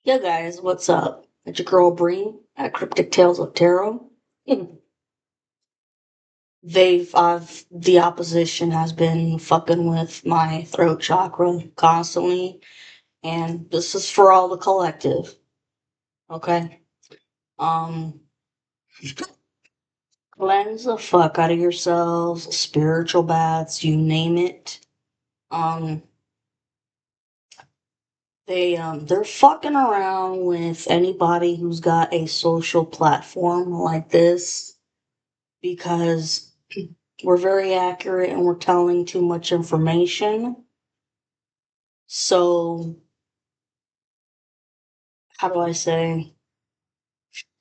Yo guys, what's up? It's your girl Bree at Cryptic Tales of Tarot. The opposition has been fucking with my throat chakra constantly, and this is for all the collective, okay? Um, Cleanse the fuck out of yourselves, spiritual baths, you name it. Um, they're fucking around with anybody who's got a social platform like this because we're very accurate and we're telling too much information. So, how do I say?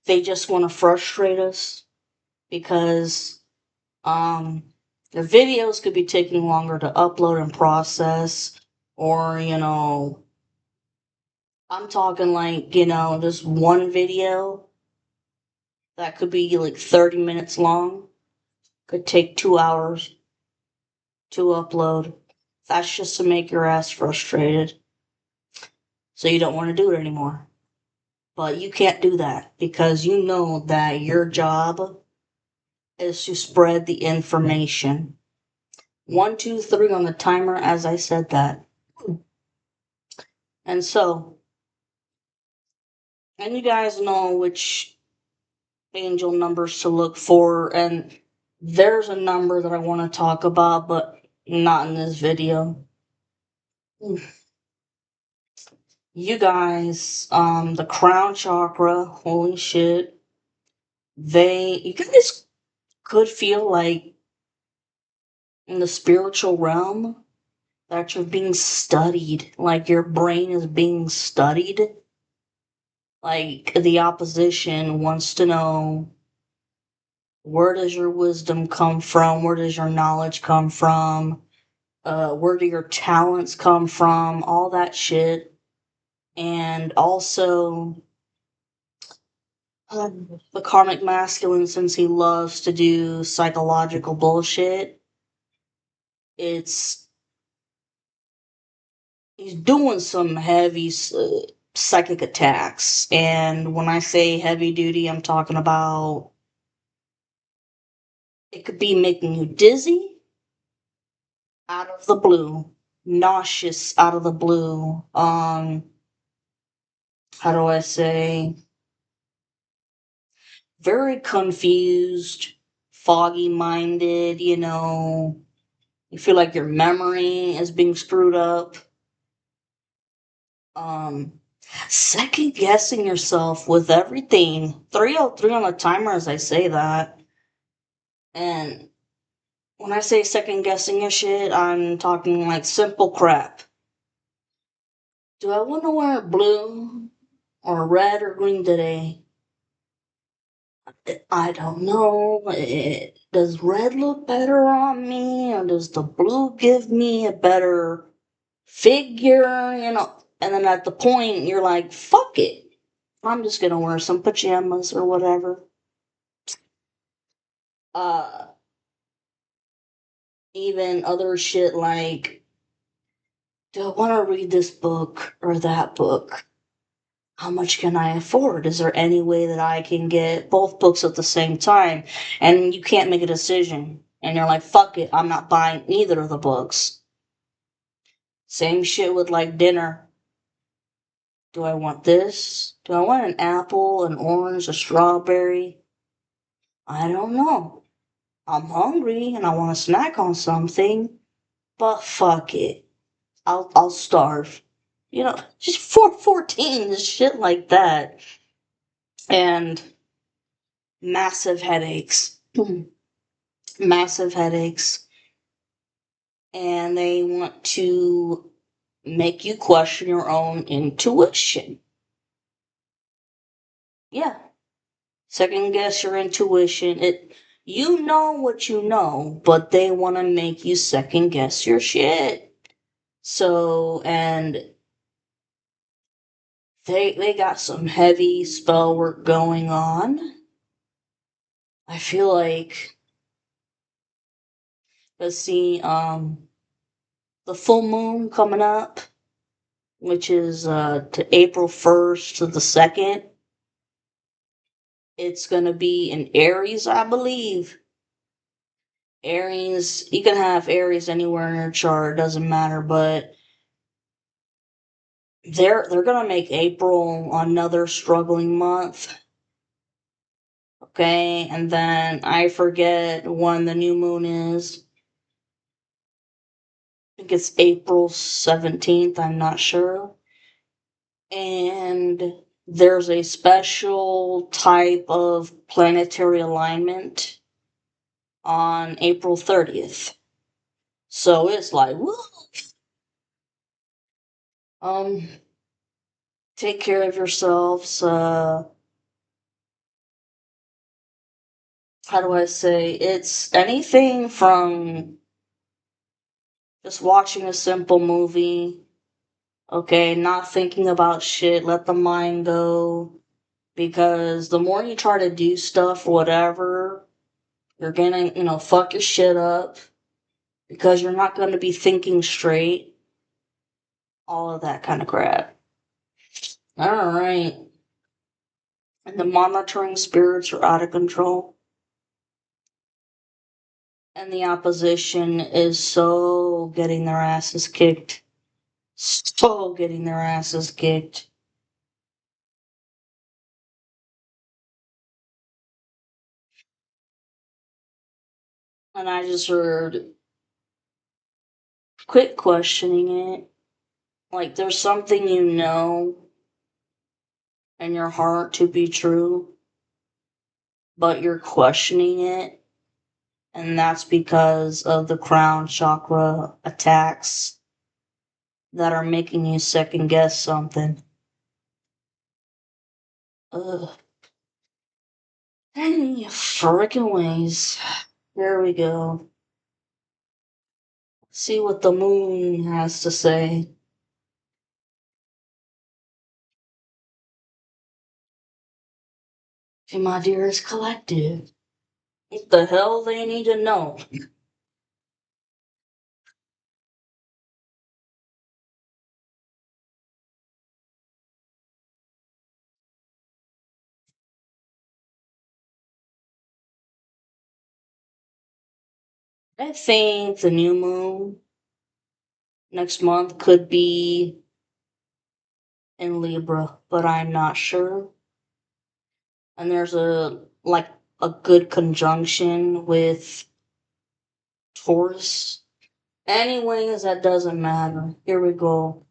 They just want to frustrate us because um, their videos could be taking longer to upload and process, or, I'm talking like, this one video that could be like 30 minutes long could take 2 hours to upload. That's just to make your ass frustrated. So you don't want to do it anymore. But you can't do that because you know that your job is to spread the information. 1, 2, 3 on the timer as I said that. And so, and you guys know which angel numbers to look for, and there's a number that I want to talk about, but not in this video. You guys, the crown chakra, holy shit. You guys could feel like in the spiritual realm that you're being studied, like your brain is being studied. Like the opposition wants to know, where does your wisdom come from? Where does your knowledge come from? Where do your talents come from? All that shit. And also, the karmic masculine, since he loves to do psychological bullshit, it's he's doing some heavy psychic attacks. And when I say heavy duty, I'm talking about it could be making you dizzy out of the blue, nauseous out of the blue. How do I say? Very confused, foggy minded, you feel like your memory is being screwed up. Um, Second guessing yourself with everything. 303 on the timer as I say that. And when I say second guessing your shit, I'm talking like simple crap. Do I want to wear blue or red or green today? I don't know. Does red look better on me, or does the blue give me a better figure? And then at the point, you're like, fuck it. I'm just gonna wear some pajamas or whatever. Uh, Even other shit like, do I want to read this book or that book? How much can I afford? Is there any way that I can get both books at the same time? And you can't make a decision. And you're like, fuck it, I'm not buying either of the books. Same shit with like dinner. Do I want this? Do I want an apple, an orange, a strawberry? I don't know. I'm hungry and I want to snack on something, but fuck it. I'll starve. Just 414, shit like that. And massive headaches. Massive headaches. And they want to make you question your own intuition. Yeah. Second guess your intuition. You know what you know, but they want to make you second guess your shit. So, and they got some heavy spell work going on. I feel like, let's see, the full moon coming up which is to April 1st to the 2nd. It's going to be in Aries, I believe. Aries, you can have Aries anywhere in your chart, doesn't matter, but they're gonna make April another struggling month. Okay, and then I forget when the new moon is. I think it's April 17th, I'm not sure. And there's a special type of planetary alignment on April 30th. So it's like, woo! Um, take care of yourselves. How do I say? It's anything from just watching a simple movie, okay, not thinking about shit, let the mind go. Because the more you try to do stuff, whatever, you're gonna, fuck your shit up. Because you're not gonna be thinking straight. All of that kind of crap. Alright. And the monitoring spirits are out of control. And the opposition is so getting their asses kicked. So getting their asses kicked. And I just heard, quit questioning it. Like, there's something you know in your heart to be true, but you're questioning it. And that's because of the crown chakra attacks that are making you second guess something. Ugh. Any freaking ways. Here we go. See what the moon has to say. To my dearest collective. What the hell they need to know? I think the new moon next month could be in Libra, but I'm not sure. And there's a good conjunction with Taurus. Anyways, that doesn't matter. Here we go.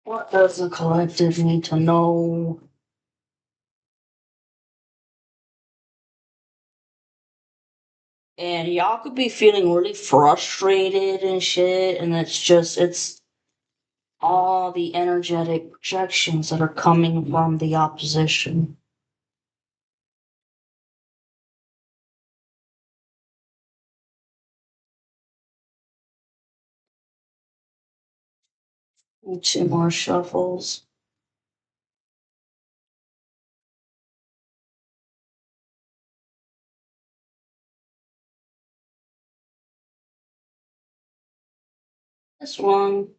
What does the collective need to know? And y'all could be feeling really frustrated and shit, and it's all the energetic projections that are coming from the opposition. Two more shuffles. This one.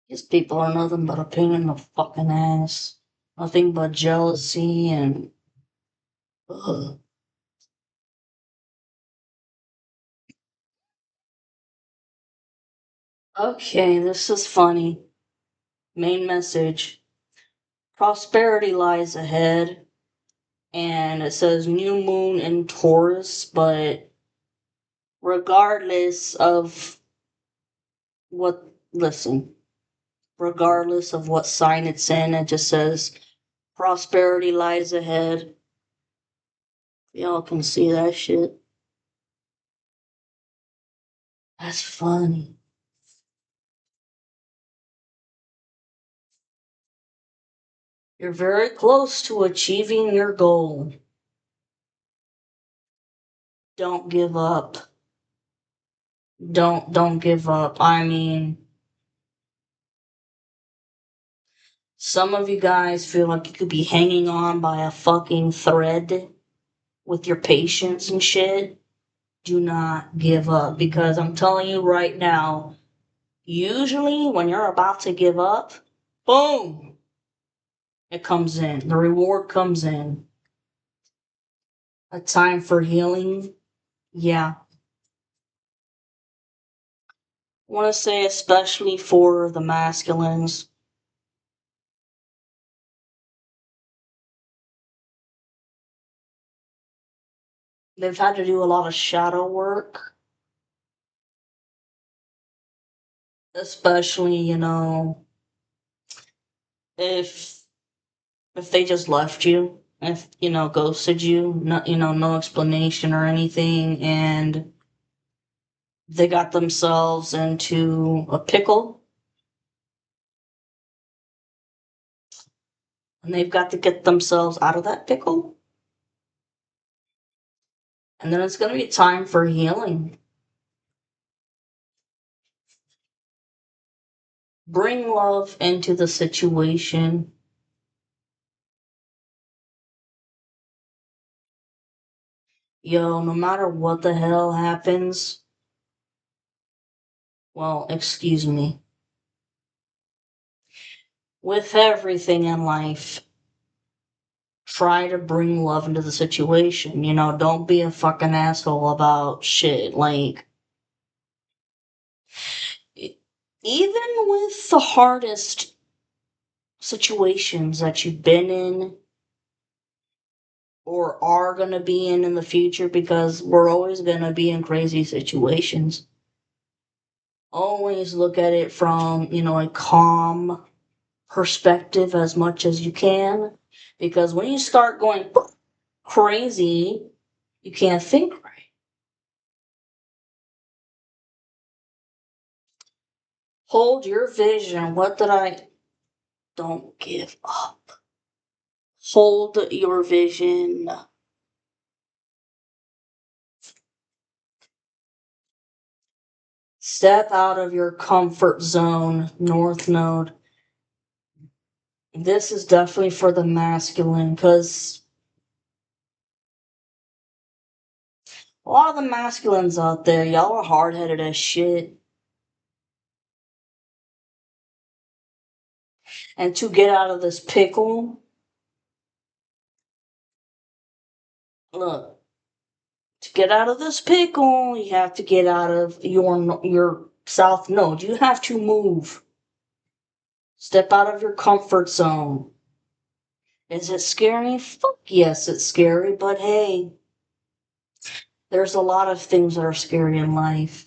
These people are nothing but a pain in the fucking ass. Nothing but jealousy and. Ugh. Okay, this is funny. Main message: prosperity lies ahead. And it says new moon in Taurus, but regardless of what, listen, regardless of what sign it's in, it just says prosperity lies ahead. Y'all can see that shit. That's funny. You're very close to achieving your goal. Don't give up. Don't give up. I mean, some of you guys feel like you could be hanging on by a fucking thread with your patience and shit. Do not give up, because I'm telling you right now, usually when you're about to give up, boom, it comes in. The reward comes in. A time for healing. Yeah. I want to say, especially for the masculines, they've had to do a lot of shadow work, especially, if they just left you, if ghosted you, no explanation or anything, and they got themselves into a pickle, and they've got to get themselves out of that pickle, and then it's going to be time for healing. Bring love into the situation. Yo, no matter what the hell happens, well, excuse me, with everything in life, try to bring love into the situation. Don't be a fucking asshole about shit. Like, even with the hardest situations that you've been in or are going to be in the future, because we're always going to be in crazy situations, always look at it from, a calm perspective as much as you can. Because when you start going crazy, you can't think right. Hold your vision. What did I? Don't give up. Hold your vision. Step out of your comfort zone, North Node. This is definitely for the masculine, because a lot of the masculines out there, y'all are hard headed as shit. And to get out of this pickle, look, to get out of this pickle, you have to get out of your south node. You have to move. Step out of your comfort zone. Is it scary? Fuck yes, it's scary, but hey, there's a lot of things that are scary in life.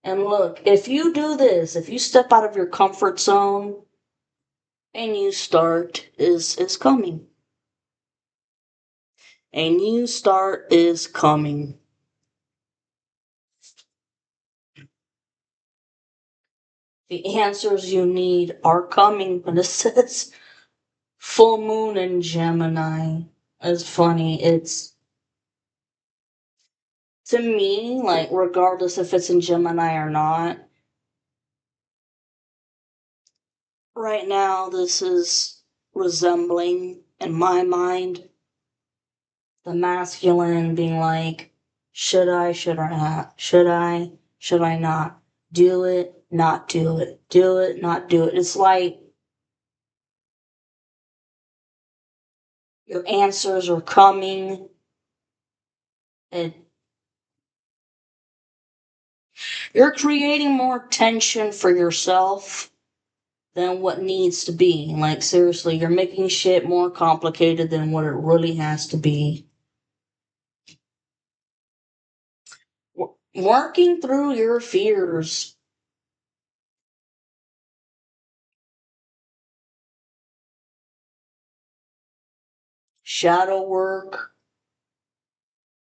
And look, if you do this, if you step out of your comfort zone, a new start is coming. A new start is coming. The answers you need are coming, but it says full moon in Gemini. It's funny. It's, to me, like, regardless if it's in Gemini or not, right now this is resembling, in my mind, the masculine being like, should I, should I not? Should I not? Do it, not do it. Do it, not do it. It's like your answers are coming, and you're creating more tension for yourself than what needs to be. Like, seriously, you're making shit more complicated than what it really has to be. Working through your fears. Shadow work.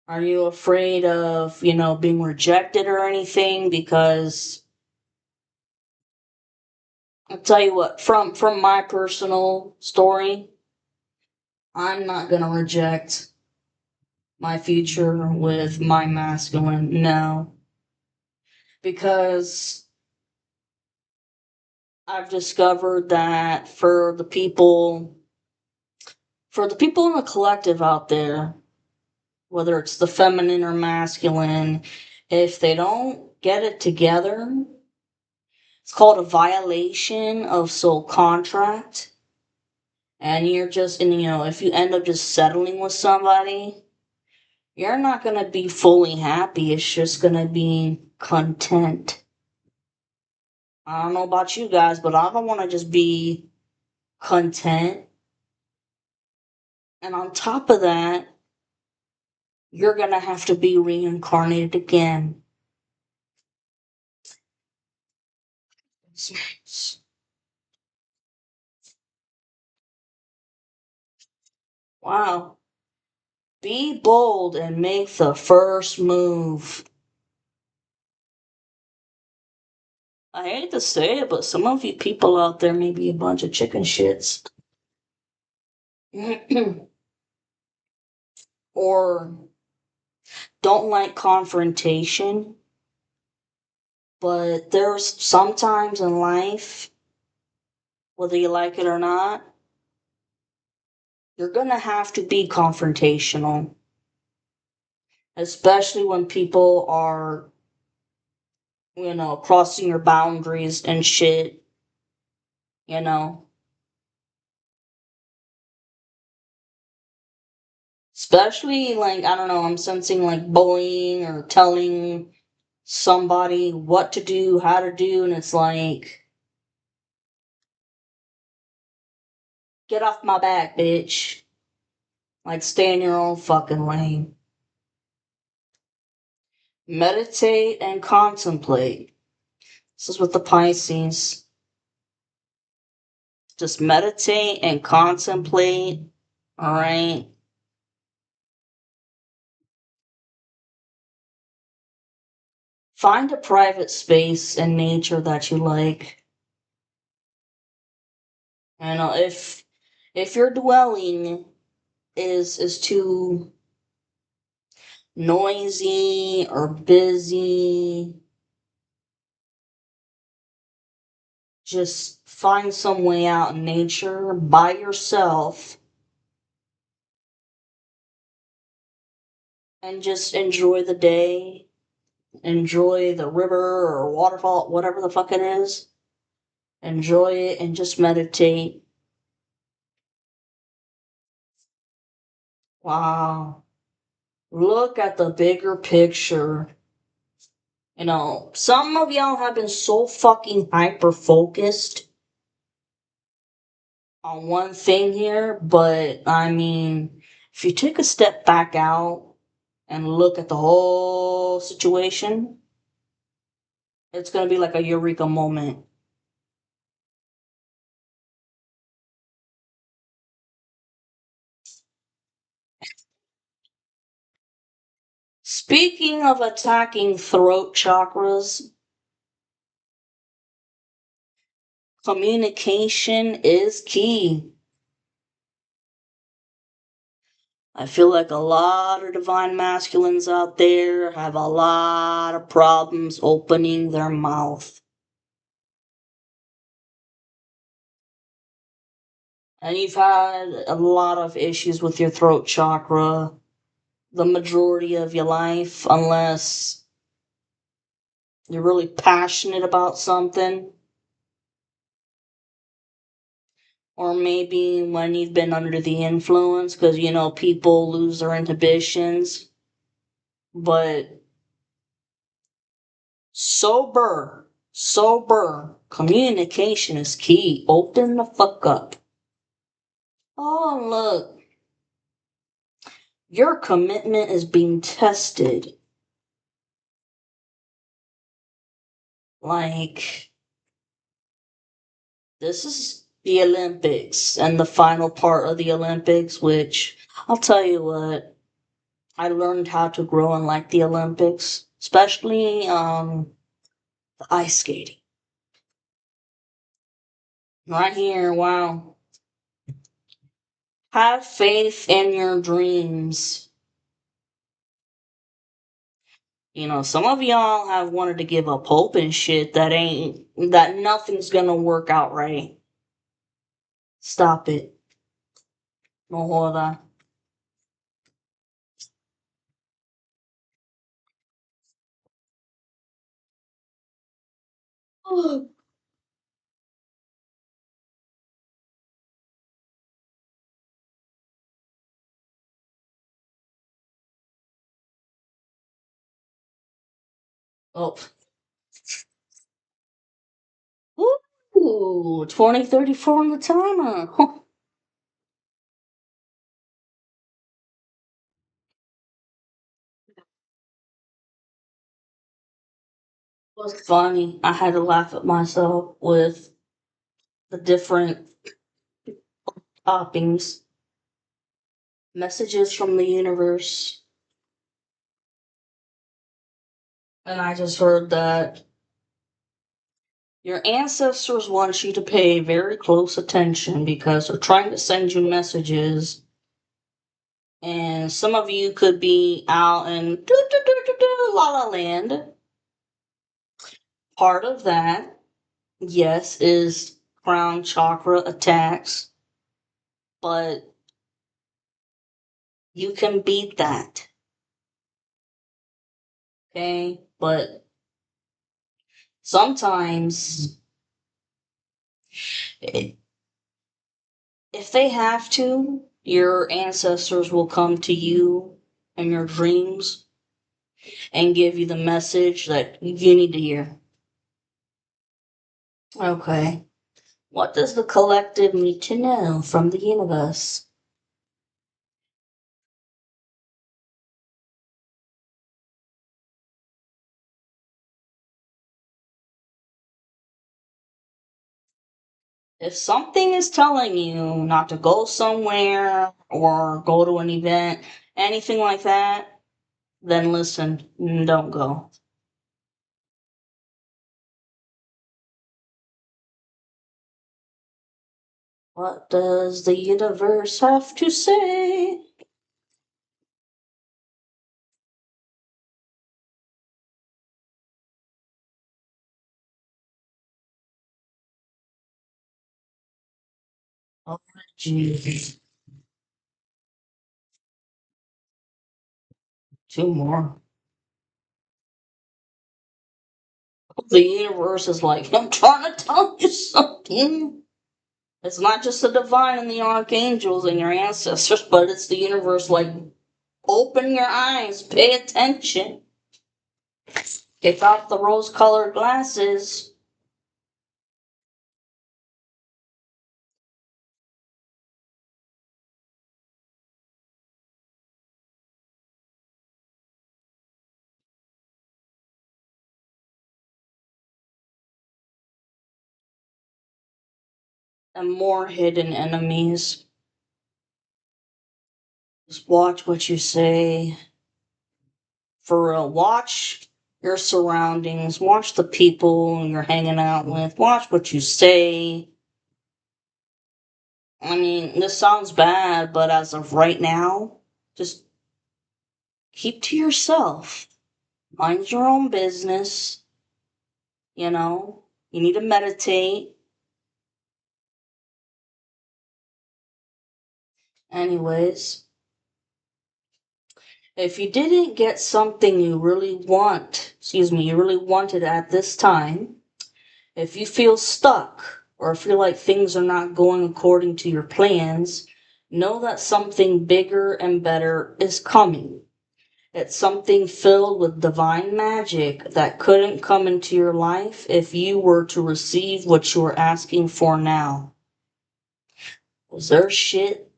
Are you afraid of, being rejected or anything? Because I'll tell you what, from my personal story, I'm not gonna reject my future with my masculine. No. Because I've discovered that for the people in the collective out there, whether it's the feminine or masculine, if they don't get it together, it's called a violation of soul contract. And if you end up just settling with somebody, you're not going to be fully happy. It's just going to be content. I don't know about you guys, but I don't want to just be content. And on top of that, you're going to have to be reincarnated again. Wow. Be bold and make the first move. I hate to say it, but some of you people out there may be a bunch of chicken shits. Or don't like confrontation. But there's sometimes in life, whether you like it or not, you're gonna have to be confrontational. Especially when people are, crossing your boundaries and shit, you know. Especially, like, I don't know, I'm sensing like bullying or telling somebody what to do, how to do, and it's like, get off my back, bitch. Like, stay in your own fucking lane. Meditate and contemplate. This is with the Pisces. Just meditate and contemplate. Alright? Find a private space in nature that you like. You know, if your dwelling is too noisy or busy, just find some way out in nature by yourself and just enjoy the day, enjoy the river or waterfall, whatever the fuck it is. Enjoy it and just meditate. Wow. Look at the bigger picture. Some of y'all have been so fucking hyper focused on one thing here, but I mean, if you take a step back out and look at the whole situation, it's gonna be like a eureka moment. Speaking of attacking throat chakras, communication is key. I feel like a lot of divine masculines out there have a lot of problems opening their mouth. And you've had a lot of issues with your throat chakra the majority of your life, unless you're really passionate about something. Or maybe when you've been under the influence, because, people lose their inhibitions. But sober communication is key. Open the fuck up. Oh, look. Your commitment is being tested. Like, this is the Olympics and the final part of the Olympics, which I'll tell you what, I learned how to grow and like the Olympics, especially the ice skating. Right here, wow. Have faith in your dreams. You know, some of y'all have wanted to give up hope and shit that nothing's gonna work out right. Stop it. No joda. Oh. Ooh, 2034 on the timer. It was funny. I had to laugh at myself with the different toppings. Messages from the universe. And I just heard that your ancestors want you to pay very close attention because they're trying to send you messages. And some of you could be out in la la land. Part of that, yes, is crown chakra attacks, but you can beat that. Okay? But sometimes, if they have to, your ancestors will come to you in your dreams and give you the message that you need to hear. Okay. What does the collective need to know from the universe? If something is telling you not to go somewhere or go to an event, anything like that, then listen, don't go. What does the universe have to say? Oh, jeez. Two more. The universe is like, I'm trying to tell you something. It's not just the divine and the archangels and your ancestors, but it's the universe like, open your eyes, pay attention. Take off the rose colored glasses. And more hidden enemies. Just watch what you say. For real, watch your surroundings. Watch the people you're hanging out with. Watch what you say. I mean, this sounds bad, but as of right now, just keep to yourself. Mind your own business. You know, you need to meditate. Anyways, if you didn't get something you really you really wanted at this time, if you feel stuck or feel like things are not going according to your plans, know that something bigger and better is coming. It's something filled with divine magic that couldn't come into your life if you were to receive what you are asking for now. Is there shit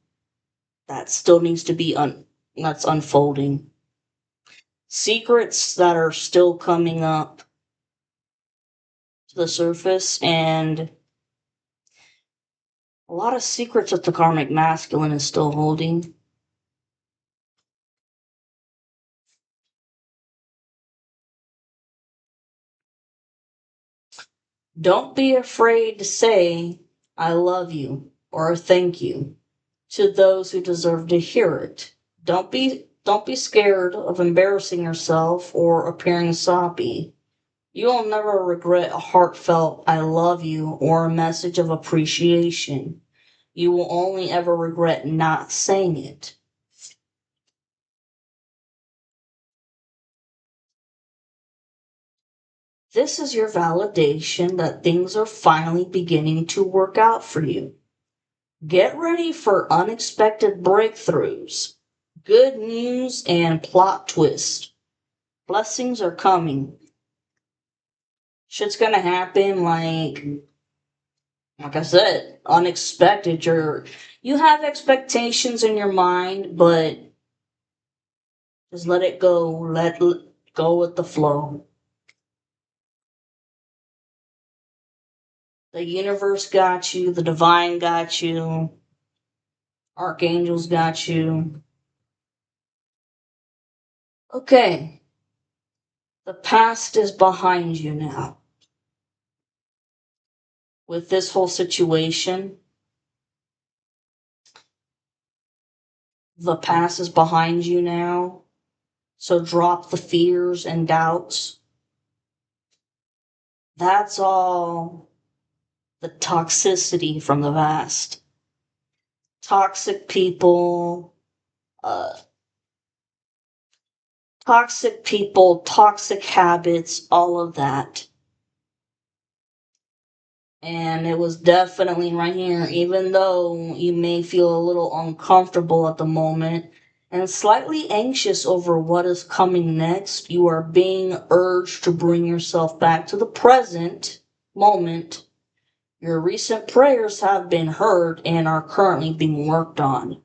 that still needs to be that's unfolding? Secrets that are still coming up to the surface, and a lot of secrets that the karmic masculine is still holding. Don't be afraid to say, I love you or thank you to those who deserve to hear it. Don't be Don't be scared of embarrassing yourself or appearing soppy. You will never regret a heartfelt I love you or a message of appreciation. You will only ever regret not saying it. This is your validation that things are finally beginning to work out for you. Get ready for unexpected breakthroughs, good news, and plot twist. Blessings are coming. Shit's gonna happen like I said, unexpected. You have expectations in your mind, but just let it go. Let go with the flow. The universe got you, the divine got you, archangels got you. Okay, the past is behind you now. With this whole situation, the past is behind you now. So drop the fears and doubts. That's all the toxicity from the past. Toxic people, uh, toxic habits, all of that. And it was definitely right here, even though you may feel a little uncomfortable at the moment and slightly anxious over what is coming next, you are being urged to bring yourself back to the present moment. Your recent prayers have been heard and are currently being worked on.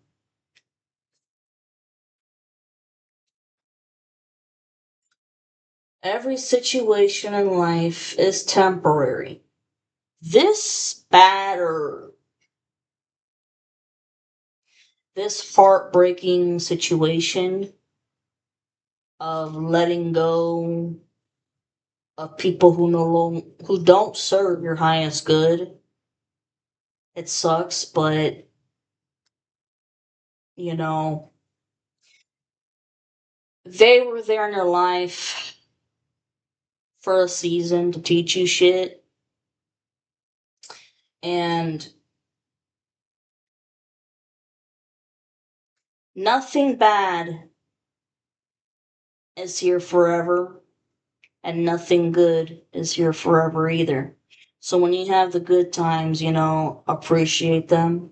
Every situation in life is temporary. This bad or this heartbreaking situation of letting go of people who don't serve your highest good, it sucks, but you know, they were there in your life for a season to teach you shit, and nothing bad is here forever, and nothing good is here forever either. So when you have the good times, appreciate them.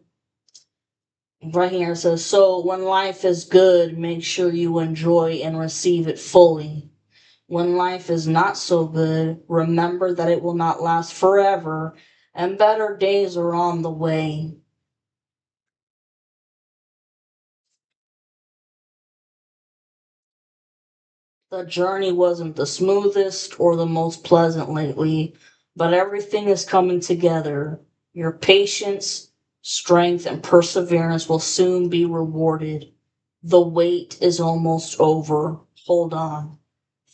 Right here it says, so when life is good, make sure you enjoy and receive it fully. When life is not so good, remember that it will not last forever and better days are on the way. The journey wasn't the smoothest or the most pleasant lately, but everything is coming together. Your patience, strength, and perseverance will soon be rewarded. The wait is almost over. Hold on.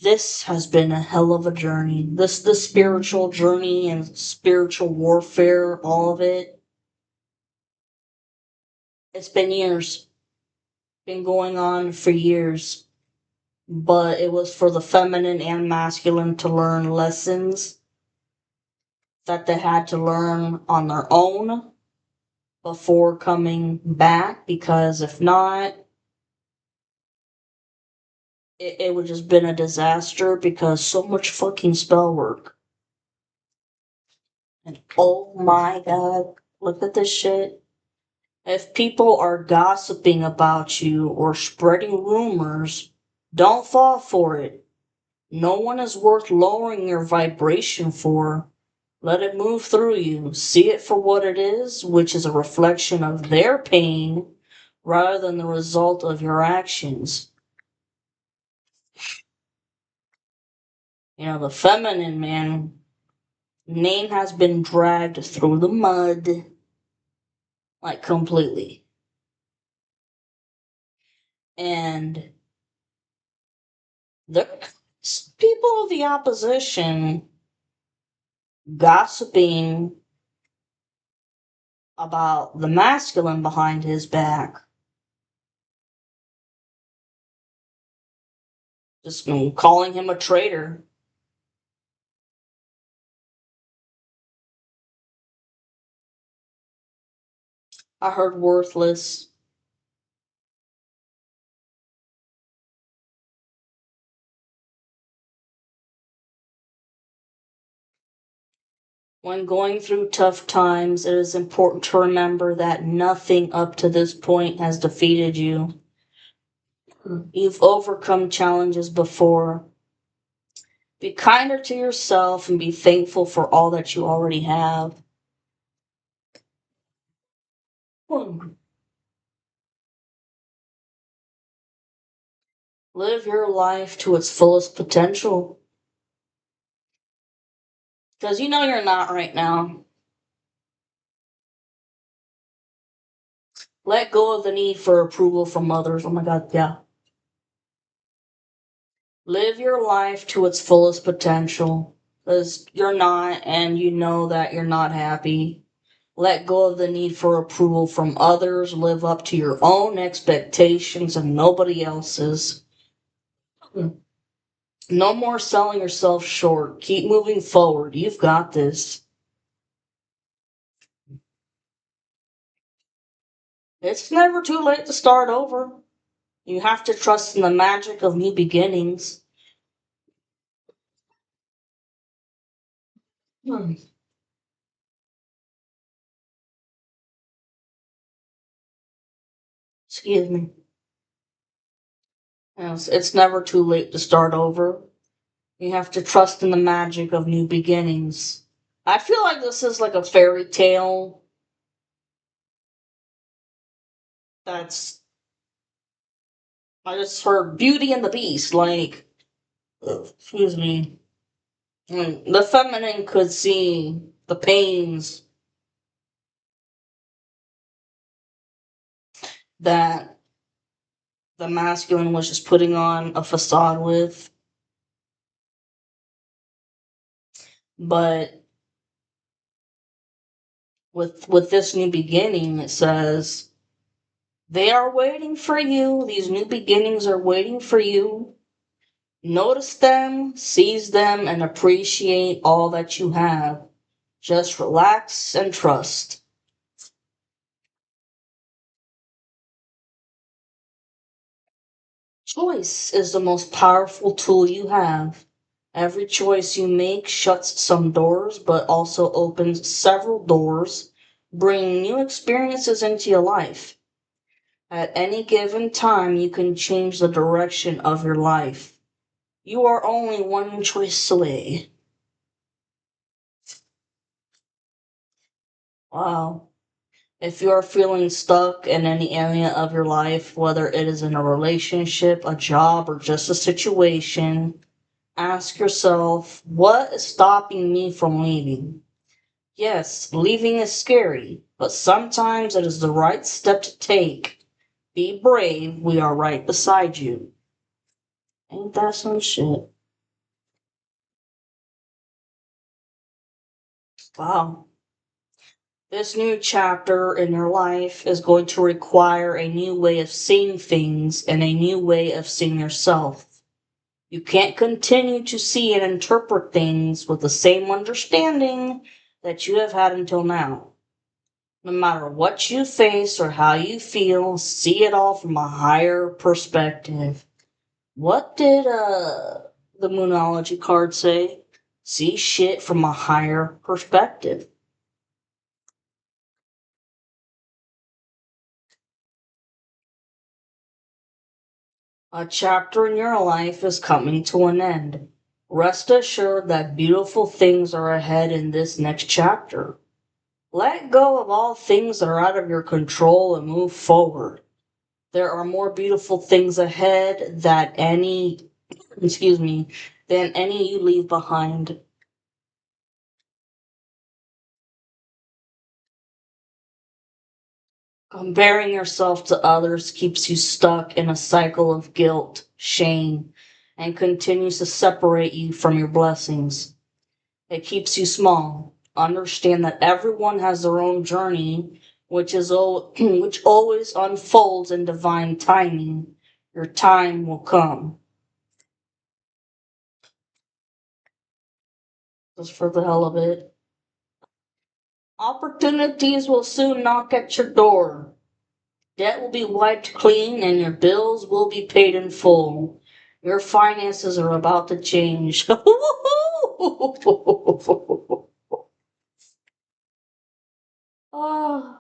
This has been a hell of a journey. The spiritual journey and spiritual warfare, all of it. It's been years. Been going on for years. But it was for the feminine and masculine to learn lessons that they had to learn on their own before coming back, because if not, it would just been a disaster because so much fucking spell work. And oh my god, look at this shit. If people are gossiping about you or spreading rumors, don't fall for it. No one is worth lowering your vibration for. Let it move through you. See it for what it is, which is a reflection of their pain rather than the result of your actions. The feminine man name has been dragged through the mud, like completely. And there's people of the opposition gossiping about the masculine behind his back. Just calling him a traitor. I heard worthless. When going through tough times, it is important to remember that nothing up to this point has defeated you. You've overcome challenges before. Be kinder to yourself and be thankful for all that you already have. Live your life to its fullest potential. Because you know you're not right now. Let go of the need for approval from others. Oh my God, yeah. Live your life to its fullest potential. Because you're not, and you know that you're not happy. Let go of the need for approval from others. Live up to your own expectations and nobody else's. No more selling yourself short. Keep moving forward. You've got this. It's never too late to start over. You have to trust in the magic of new beginnings. Hmm. Excuse me. Yes, it's never too late to start over. You have to trust in the magic of new beginnings. I feel like this is like a fairy tale that's. I just heard Beauty and the Beast, like. Excuse me. The feminine could see the pains that the masculine was just putting on a facade with. But with this new beginning, it says they are waiting for you. These new beginnings are waiting for you. Notice them, seize them, and appreciate all that you have. Just relax and trust. Choice is the most powerful tool you have. Every choice you make shuts some doors, but also opens several doors, bringing new experiences into your life. At any given time, you can change the direction of your life. You are only one choice away. Wow. If you are feeling stuck in any area of your life, whether it is in a relationship, a job, or just a situation, ask yourself, what is stopping me from leaving? Yes, leaving is scary, but sometimes it is the right step to take. Be brave, we are right beside you. Ain't that some shit? Wow. This new chapter in your life is going to require a new way of seeing things and a new way of seeing yourself. You can't continue to see and interpret things with the same understanding that you have had until now. No matter what you face or how you feel, see it all from a higher perspective. What did the Moonology card say? See shit from a higher perspective. A chapter in your life is coming to an end. Rest assured that beautiful things are ahead in this next chapter. Let go of all things that are out of your control and move forward. There are more beautiful things ahead than any you leave behind. Comparing yourself to others keeps you stuck in a cycle of guilt, shame, and continues to separate you from your blessings. It keeps you small. Understand that everyone has their own journey, which always unfolds in divine timing. Your time will come. just for the hell of it. Opportunities will soon knock at your door. Debt will be wiped clean and your bills will be paid in full. Your finances are about to change. Oh.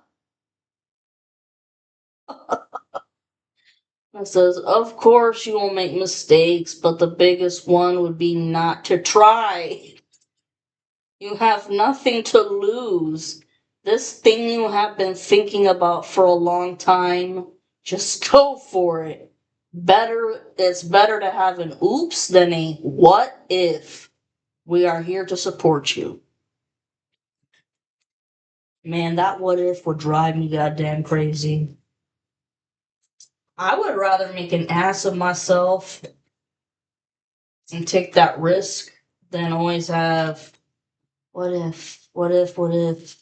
It says, of course you will make mistakes, but the biggest one would be not to try. You have nothing to lose. This thing you have been thinking about for a long time, just go for it. It's better to have an oops than a what if. We are here to support you. Man, that what if would drive me goddamn crazy. I would rather make an ass of myself and take that risk than always have what if, what if, what if.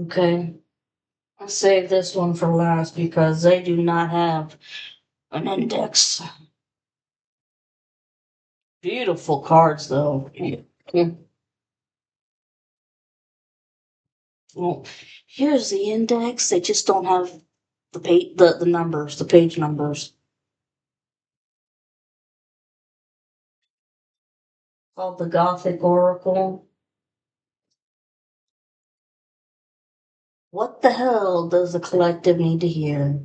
Okay, I'll save this one for last because they do not have an index. Beautiful cards though. Well, here's the index. They just don't have the numbers, the page numbers. Called the Gothic Oracle. What the hell does the collective need to hear?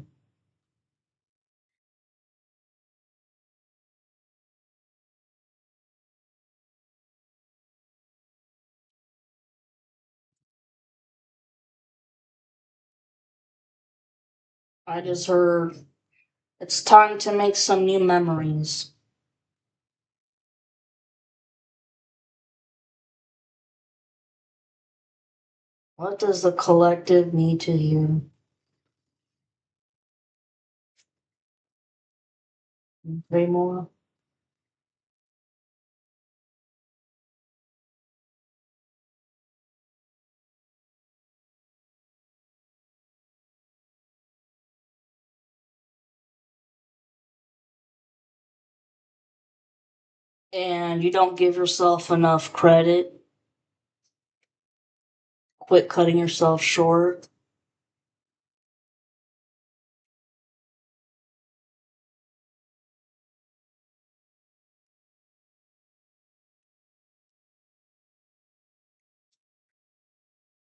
I just heard it's time to make some new memories. What does the collective need to hear? Three more? And you don't give yourself enough credit. Quit cutting yourself short.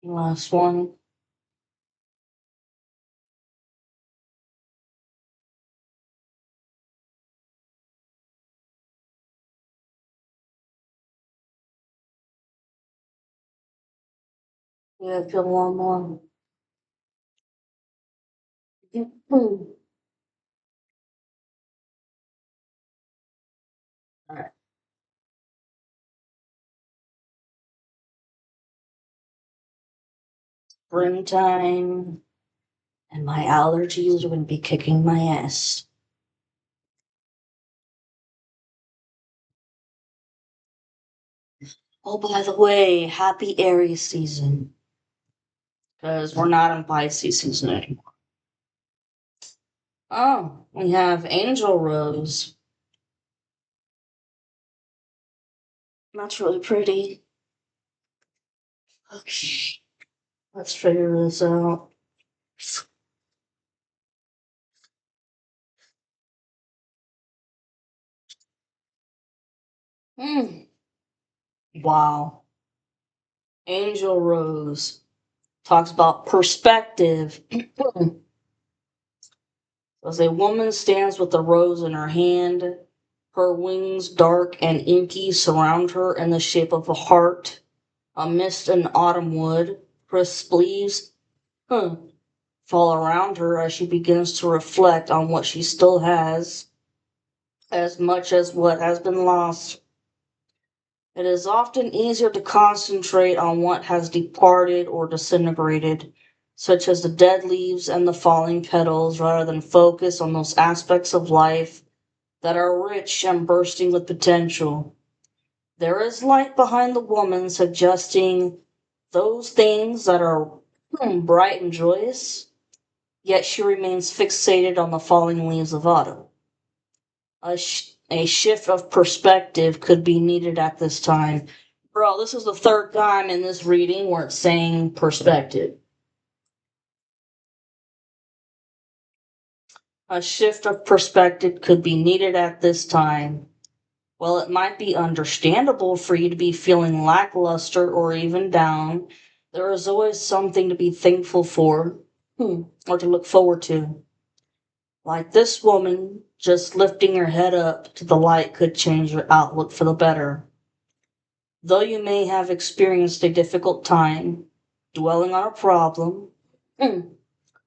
Last one. Yeah, feel one more. Alright. Springtime, and my allergies are going to be kicking my ass. Oh, by the way, happy Aries season. Because we're not in Pisces season anymore. Oh, we have Angel Rose. That's really pretty. Okay, let's figure this out. Hmm. Wow. Angel Rose talks about perspective. As a woman stands with a rose in her hand, her wings dark and inky surround her in the shape of a heart. Amidst an autumn wood, crisp leaves fall around her as she begins to reflect on what she still has, as much as what has been lost. It is often easier to concentrate on what has departed or disintegrated, such as the dead leaves and the falling petals, rather than focus on those aspects of life that are rich and bursting with potential. There is light behind the woman, suggesting those things that are bright and joyous, yet she remains fixated on the falling leaves of autumn. A shift of perspective could be needed at this time. Bro, this is the third time in this reading where it's saying perspective. A shift of perspective could be needed at this time. Well, it might be understandable for you to be feeling lackluster or even down. There is always something to be thankful for, or to look forward to. Like this woman, just lifting her head up to the light could change your outlook for the better. Though you may have experienced a difficult time dwelling on a problem,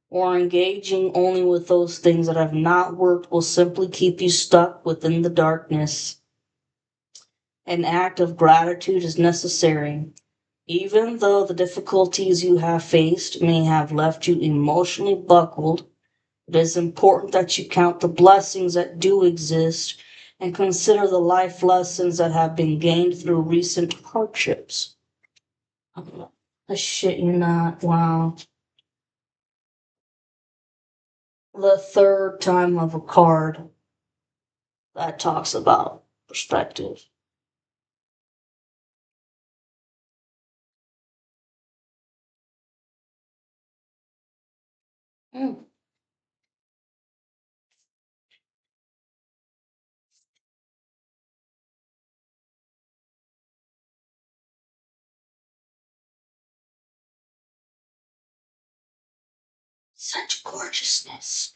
or engaging only with those things that have not worked will simply keep you stuck within the darkness. An act of gratitude is necessary. Even though the difficulties you have faced may have left you emotionally buckled, it is important that you count the blessings that do exist and consider the life lessons that have been gained through recent hardships. I shit you not, wow. The third time of a card that talks about perspective. Mm. Such gorgeousness.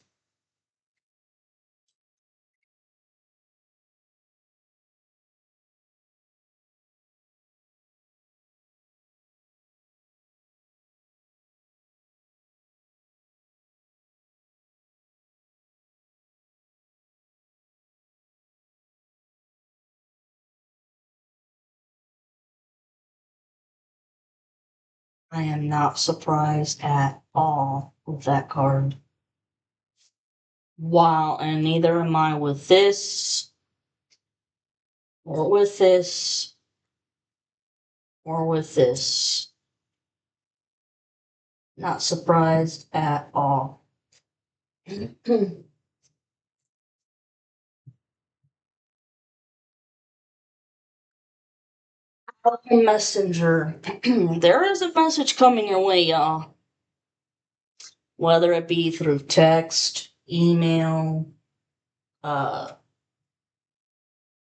I am not surprised at all with that card. Wow, and neither am I with this, or with this, or with this. Not surprised at all. Messenger. There is a message coming your way, y'all. Whether it be through text, email, uh,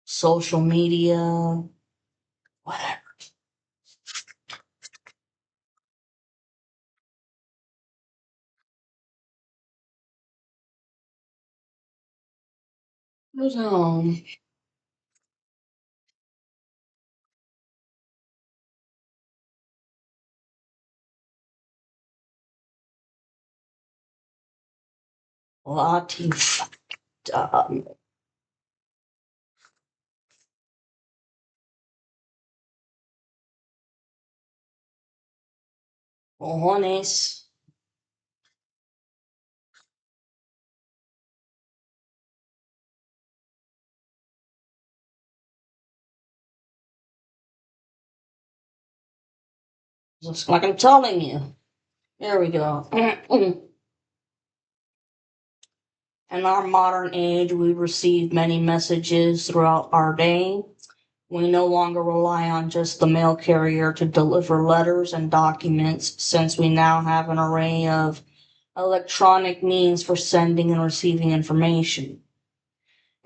social media, whatever. But, Latif, cojones. Just like I'm telling you. There we go. In our modern age, we receive many messages throughout our day. We no longer rely on just the mail carrier to deliver letters and documents, since we now have an array of electronic means for sending and receiving information.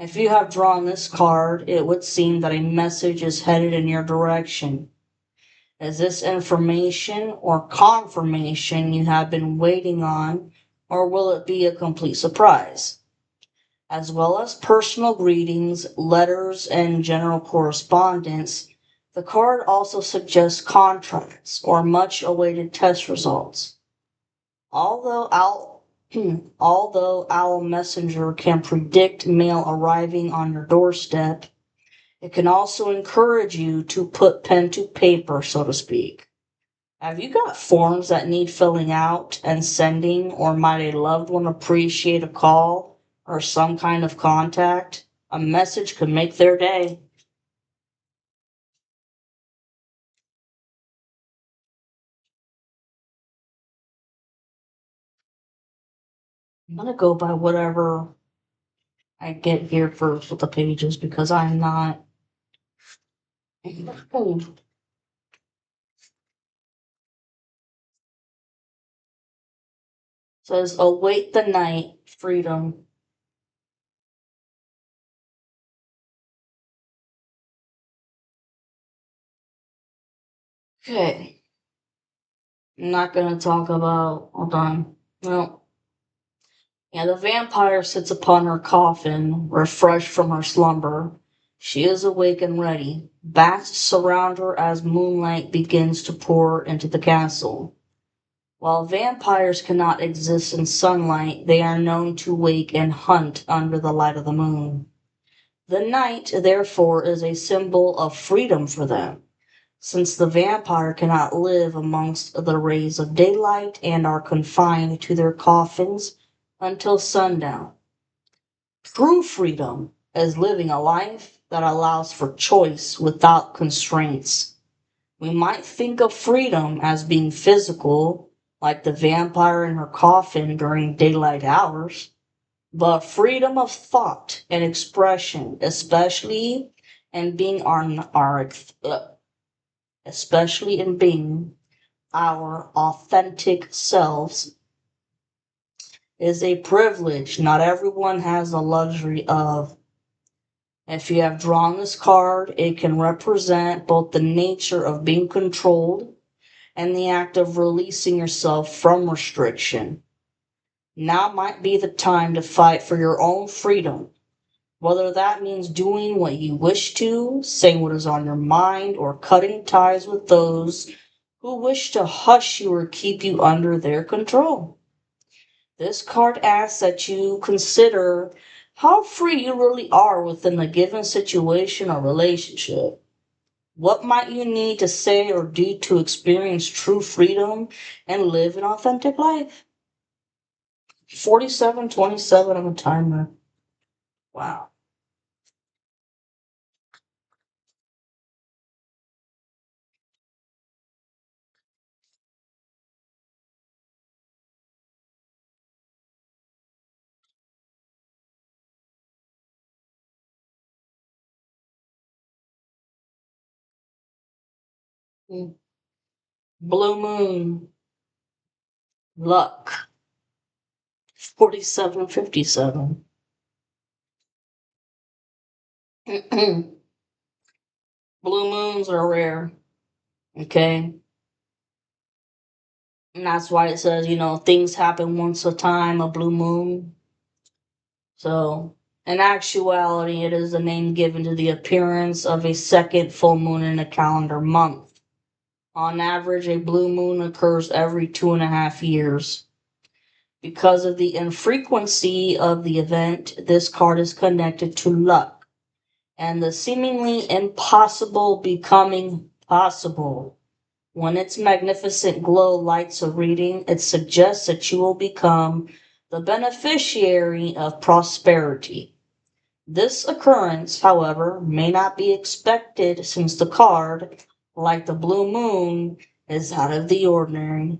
If you have drawn this card, it would seem that a message is headed in your direction. Is this information or confirmation you have been waiting on, or will it be a complete surprise? As well as personal greetings, letters, and general correspondence, the card also suggests contracts or much awaited test results. Although Owl Messenger can predict mail arriving on your doorstep, it can also encourage you to put pen to paper, so to speak. Have you got forms that need filling out and sending, or might a loved one appreciate a call or some kind of contact? A message could make their day. I'm gonna go by whatever I get here first with the pages because I'm not. Oh, says await the night, freedom. Okay, I'm not gonna talk about. Hold on. No. Yeah, the vampire sits upon her coffin, refreshed from her slumber. She is awake and ready. Bats surround her as moonlight begins to pour into the castle. While vampires cannot exist in sunlight, they are known to wake and hunt under the light of the moon. The night, therefore, is a symbol of freedom for them, since the vampire cannot live amongst the rays of daylight and are confined to their coffins until sundown. True freedom is living a life that allows for choice without constraints. We might think of freedom as being physical, like the vampire in her coffin during daylight hours, but freedom of thought and expression, our especially in being our authentic selves, is a privilege not everyone has the luxury of. If you have drawn this card, it can represent both the nature of being controlled and the act of releasing yourself from restriction. Now might be the time to fight for your own freedom, whether that means doing what you wish to, saying what is on your mind, or cutting ties with those who wish to hush you or keep you under their control. This card asks that you consider how free you really are within a given situation or relationship. What might you need to say or do to experience true freedom and live an authentic life? 47:27 on the timer. Wow. Mm. Blue Moon. Luck. 47:57. Blue moons are rare. Okay. And that's why it says, things happen once a time, a blue moon. So, in actuality, it is the name given to the appearance of a second full moon in a calendar month. On average, a blue moon occurs every 2.5 years. Because of the infrequency of the event, this card is connected to luck and the seemingly impossible becoming possible. When its magnificent glow lights a reading, it suggests that you will become the beneficiary of prosperity. This occurrence, however, may not be expected since the card, like the blue moon, is out of the ordinary.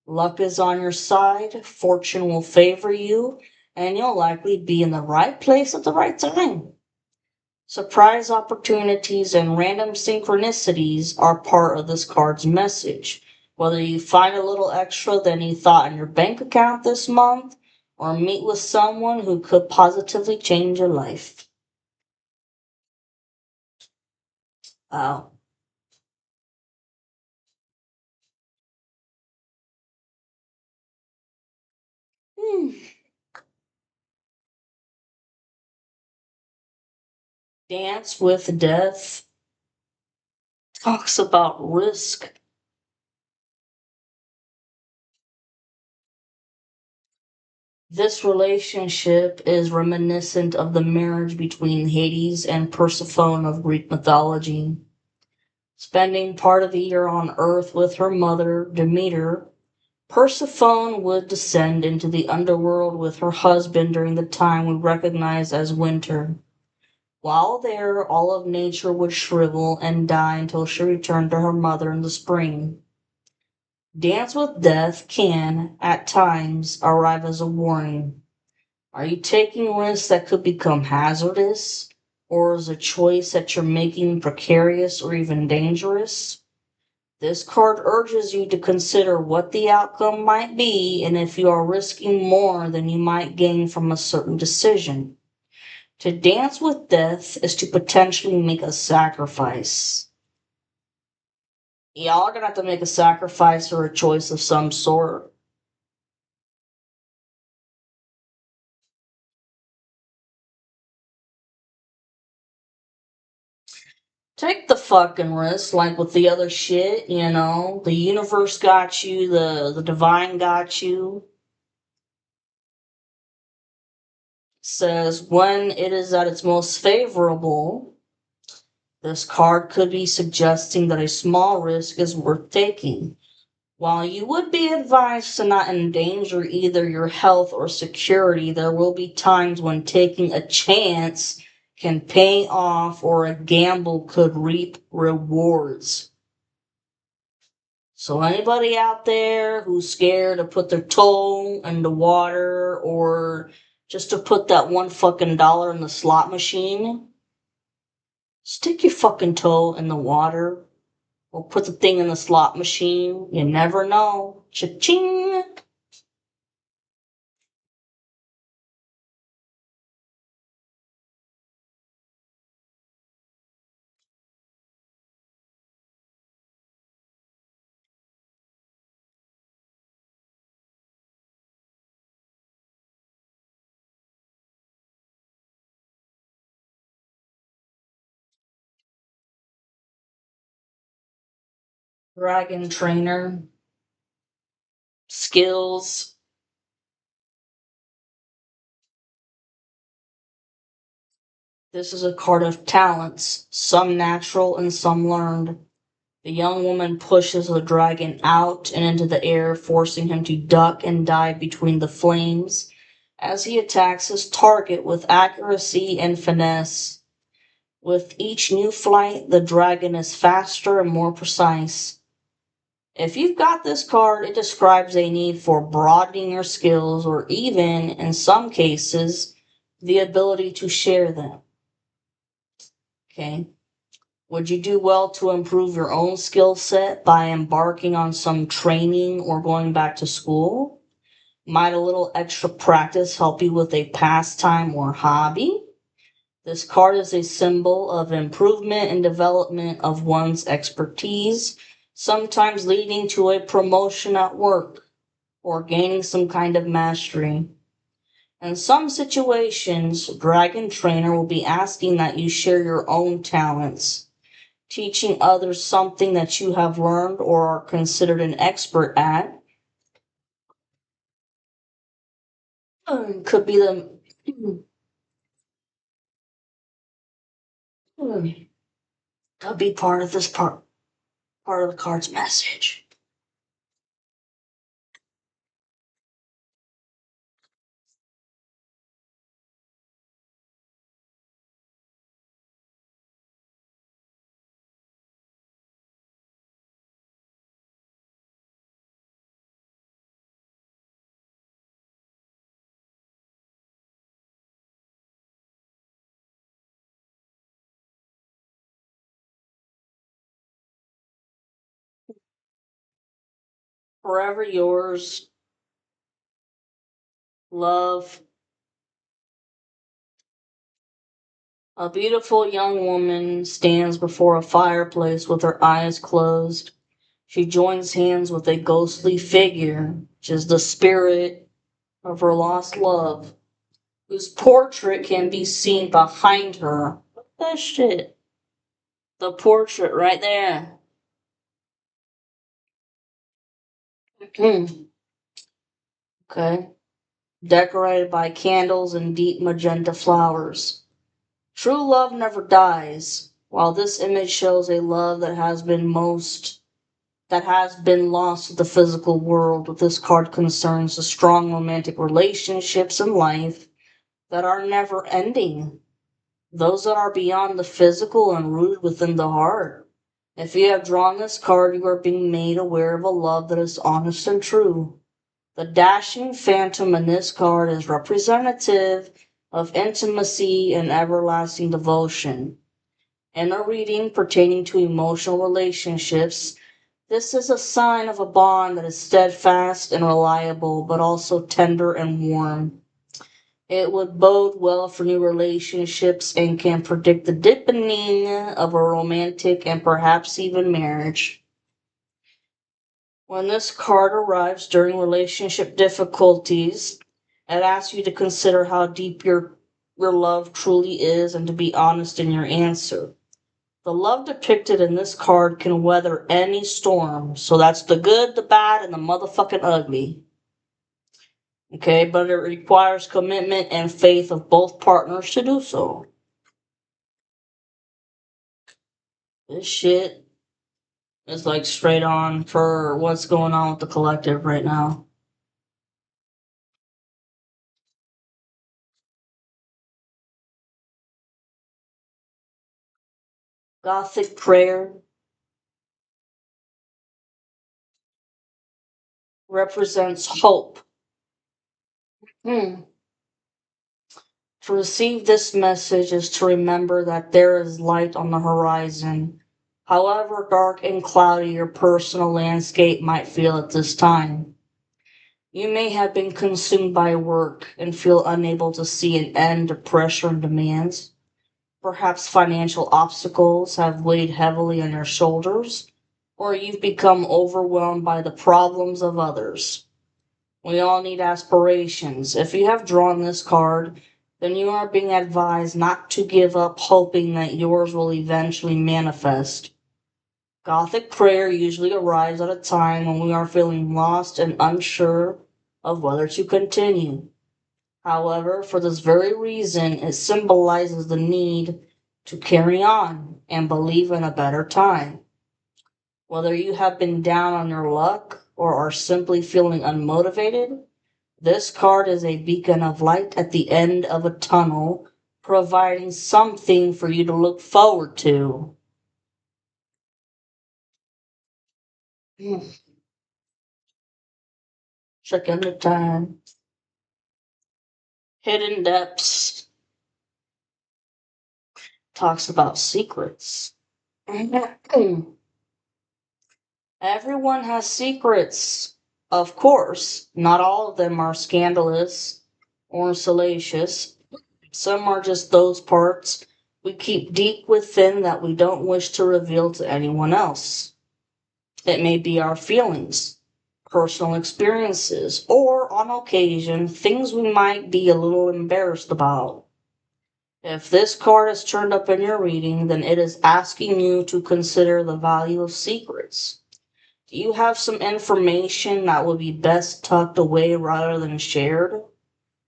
Luck is on your side, fortune will favor you, and you'll likely be in the right place at the right time. Surprise opportunities and random synchronicities are part of this card's message. Whether you find a little extra than you thought in your bank account this month, or meet with someone who could positively change your life. Wow. Hmm. Dance with Death talks about risk. This relationship is reminiscent of the marriage between Hades and Persephone of Greek mythology. Spending part of the year on Earth with her mother, Demeter, Persephone would descend into the underworld with her husband during the time we recognize as winter. While there, all of nature would shrivel and die until she returned to her mother in the spring. Dance with Death can, at times, arrive as a warning. Are you taking risks that could become hazardous? Or is a choice that you're making precarious or even dangerous? This card urges you to consider what the outcome might be and if you are risking more than you might gain from a certain decision. To dance with death is to potentially make a sacrifice. Y'all are gonna have to make a sacrifice or a choice of some sort. Take the fucking risk, like with the other shit, you know? The universe got you, the divine got you. Says when it is at its most favorable, this card could be suggesting that a small risk is worth taking. While you would be advised to not endanger either your health or security, there will be times when taking a chance can pay off or a gamble could reap rewards. So anybody out there who's scared to put their toe in the water or just to put that one fucking dollar in the slot machine, stick your fucking toe in the water or put the thing in the slot machine. You never know. Cha-ching! Dragon trainer. Skills. This is a card of talents, some natural and some learned. The young woman pushes the dragon out and into the air, forcing him to duck and dive between the flames as he attacks his target with accuracy and finesse. With each new flight, the dragon is faster and more precise. If you've got this card, it describes a need for broadening your skills or even, in some cases, the ability to share them. Okay. Would you do well to improve your own skill set by embarking on some training or going back to school? Might a little extra practice help you with a pastime or hobby? This card is a symbol of improvement and development of one's expertise, sometimes leading to a promotion at work or gaining some kind of mastery. In some situations, Dragon Trainer will be asking that you share your own talents, teaching others something that you have learned or are considered an expert at. Could be the could be part of this part of the card's message. Forever yours, love. A beautiful young woman stands before a fireplace with her eyes closed. She joins hands with a ghostly figure, which is the spirit of her lost love, whose portrait can be seen behind her. What that shit? The portrait right there. Okay. Decorated by candles and deep magenta flowers. True love never dies. While this image shows a love that has been lost to the physical world, this card concerns the strong romantic relationships in life that are never ending. Those that are beyond the physical and rooted within the heart. If you have drawn this card, you are being made aware of a love that is honest and true. The dashing phantom in this card is representative of intimacy and everlasting devotion. In a reading pertaining to emotional relationships, this is a sign of a bond that is steadfast and reliable, but also tender and warm. It would bode well for new relationships and can predict the deepening of a romantic and perhaps even marriage. When this card arrives during relationship difficulties, it asks you to consider how deep your love truly is and to be honest in your answer. The love depicted in this card can weather any storm, so that's the good, the bad, and the motherfucking ugly. Okay, but it requires commitment and faith of both partners to do so. This shit is like straight on for what's going on with the collective right now. Gothic prayer represents hope. Hmm. To receive this message is to remember that there is light on the horizon, however dark and cloudy your personal landscape might feel at this time. You may have been consumed by work and feel unable to see an end to pressure and demands. Perhaps financial obstacles have weighed heavily on your shoulders, or you've become overwhelmed by the problems of others. We all need aspirations. If you have drawn this card, then you are being advised not to give up hoping that yours will eventually manifest. Gothic prayer usually arrives at a time when we are feeling lost and unsure of whether to continue. However, for this very reason, it symbolizes the need to carry on and believe in a better time. Whether you have been down on your luck or are simply feeling unmotivated, this card is a beacon of light at the end of a tunnel, providing something for you to look forward to. Check in the time. Hidden Depths talks about secrets. Everyone has secrets. Of course, not all of them are scandalous or salacious. Some are just those parts we keep deep within that we don't wish to reveal to anyone else. It may be our feelings, personal experiences, or on occasion, things we might be a little embarrassed about. If this card is turned up in your reading, then it is asking you to consider the value of secrets. Do you have some information that would be best tucked away rather than shared?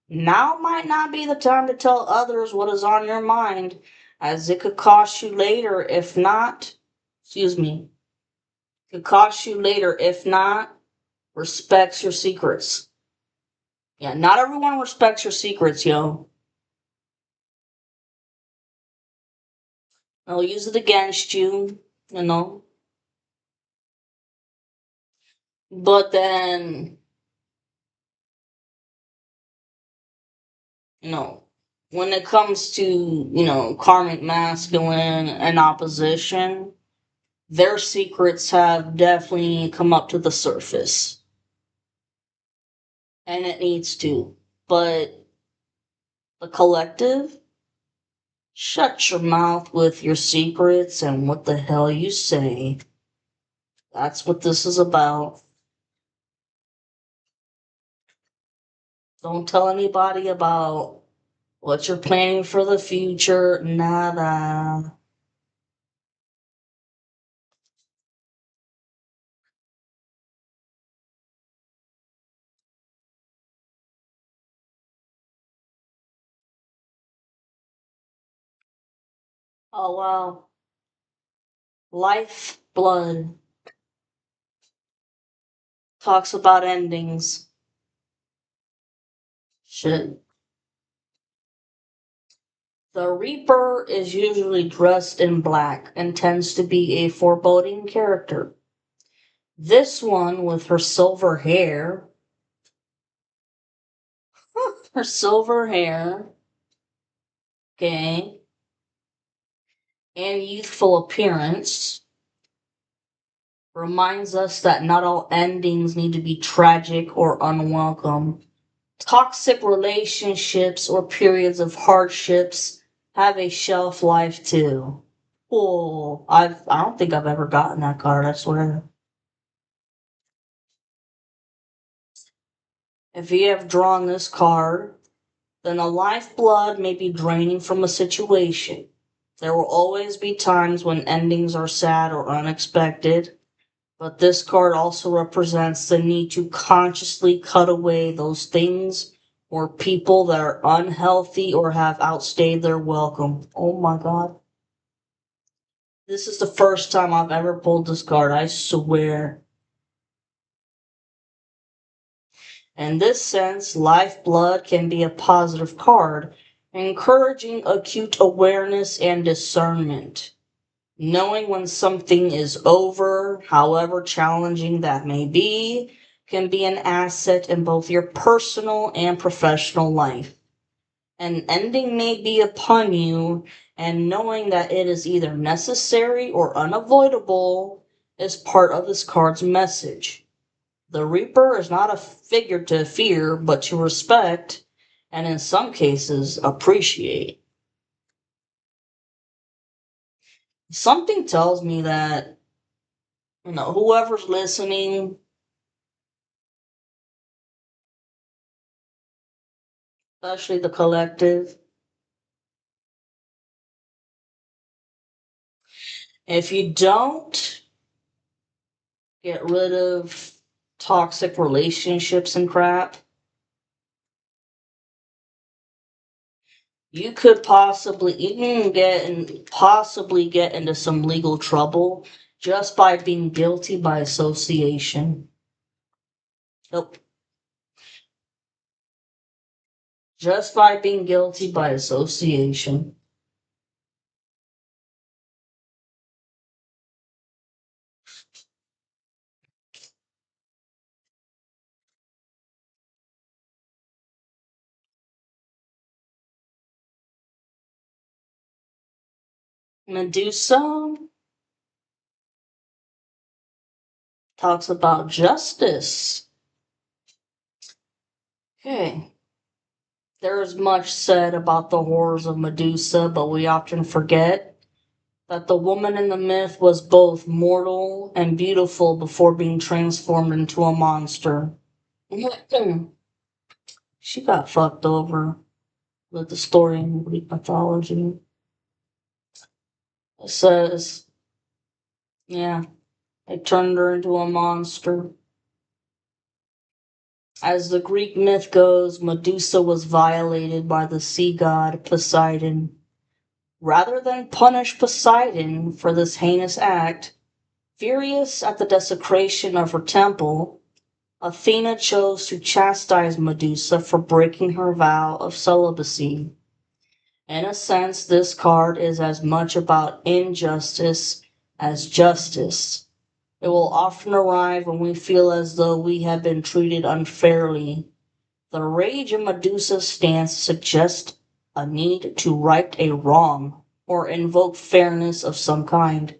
Now might not be the time to tell others what is on your mind, as it could cost you later if not, excuse me, could cost you later if not, respects your secrets. Yeah, not everyone respects your secrets, yo. They'll use it against you, you know. But then, you know, when it comes to, karmic masculine and opposition, their secrets have definitely come up to the surface. And it needs to. But the collective, shut your mouth with your secrets and what the hell you say. That's what this is about. Don't tell anybody about what you're planning for the future. Nada. Oh, wow. Life, blood. Talks about endings. Shit. The Reaper is usually dressed in black and tends to be a foreboding character. This one, with her silver hair, her silver hair, okay, and youthful appearance, reminds us that not all endings need to be tragic or unwelcome. Toxic relationships or periods of hardships have a shelf life too. Oh, I don't think I've ever gotten that card, I swear. If you have drawn this card, then the lifeblood may be draining from a situation. There will always be times when endings are sad or unexpected, but this card also represents the need to consciously cut away those things or people that are unhealthy or have outstayed their welcome. Oh my god. This is the first time I've ever pulled this card, I swear. In this sense, lifeblood can be a positive card, encouraging acute awareness and discernment. Knowing when something is over, however challenging that may be, can be an asset in both your personal and professional life. An ending may be upon you, and knowing that it is either necessary or unavoidable is part of this card's message. The Reaper is not a figure to fear, but to respect, and in some cases, appreciate. Something tells me that, whoever's listening, especially the collective, if you don't get rid of toxic relationships and crap, you could possibly get into some legal trouble just by being guilty by association. Nope. Just by being guilty by association. Medusa talks about justice. Okay. There is much said about the horrors of Medusa, but we often forget that the woman in the myth was both mortal and beautiful before being transformed into a monster. She got fucked over with the story in Greek mythology. It says, yeah, they turned her into a monster. As the Greek myth goes, Medusa was violated by the sea god Poseidon. Rather than punish Poseidon for this heinous act, furious at the desecration of her temple, Athena chose to chastise Medusa for breaking her vow of celibacy. In a sense, this card is as much about injustice as justice. It will often arrive when we feel as though we have been treated unfairly. The rage in Medusa's stance suggests a need to right a wrong or invoke fairness of some kind.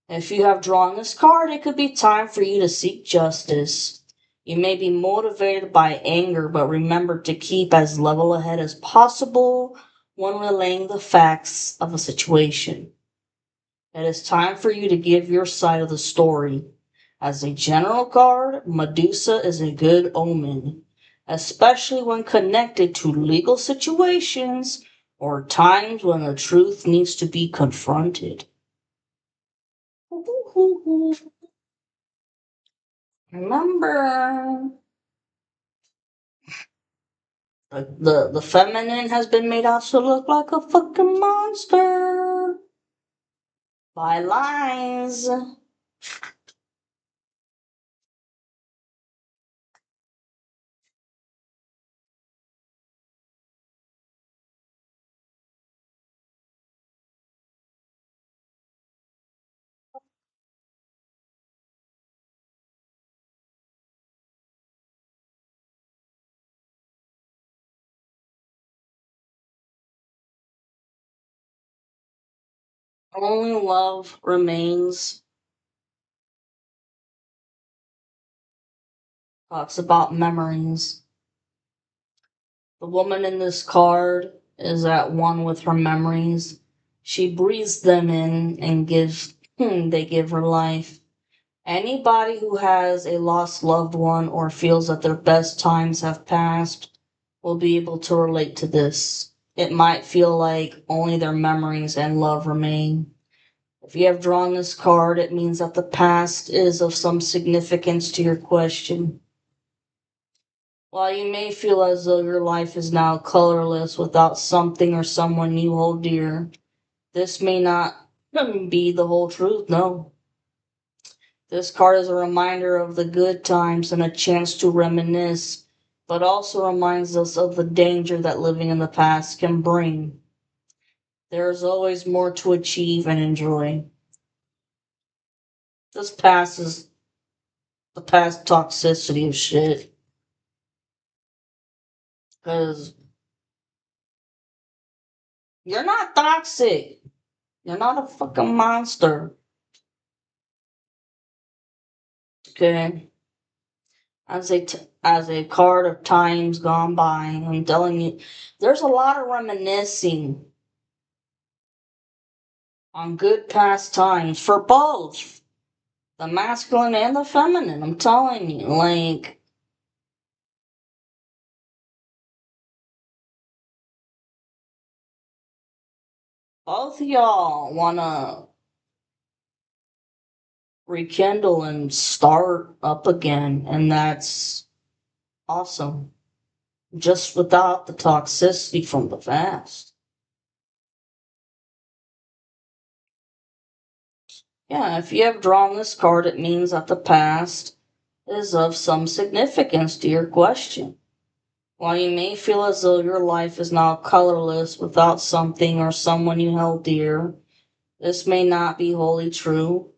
If you have drawn this card, it could be time for you to seek justice. You may be motivated by anger, but remember to keep as level headed as possible when relaying the facts of a situation. It is time for you to give your side of the story. As a general card, Medusa is a good omen, especially when connected to legal situations or times when the truth needs to be confronted. Remember, the feminine has been made out to look like a fucking monster. By lines. Only love remains. Talks about memories. The woman in this card is at one with her memories. She breathes them in and they give her life. Anybody who has a lost loved one or feels that their best times have passed will be able to relate to this. It might feel like only their memories and love remain. If you have drawn this card, it means that the past is of some significance to your question. While you may feel as though your life is now colorless without something or someone you hold dear, this may not be the whole truth, no. This card is a reminder of the good times and a chance to reminisce, but also reminds us of the danger that living in the past can bring. There is always more to achieve and enjoy. This past is the past toxicity of shit. Because you're not toxic. You're not a fucking monster. Okay? As a card of times gone by, I'm telling you, there's a lot of reminiscing on good past times for both the masculine and the feminine. I'm telling you, like, both of y'all wanna rekindle and start up again, and that's awesome. Just without the toxicity from the past. Yeah, if you have drawn this card, it means that the past is of some significance to your question. While you may feel as though your life is now colorless without something or someone you held dear, this may not be wholly true.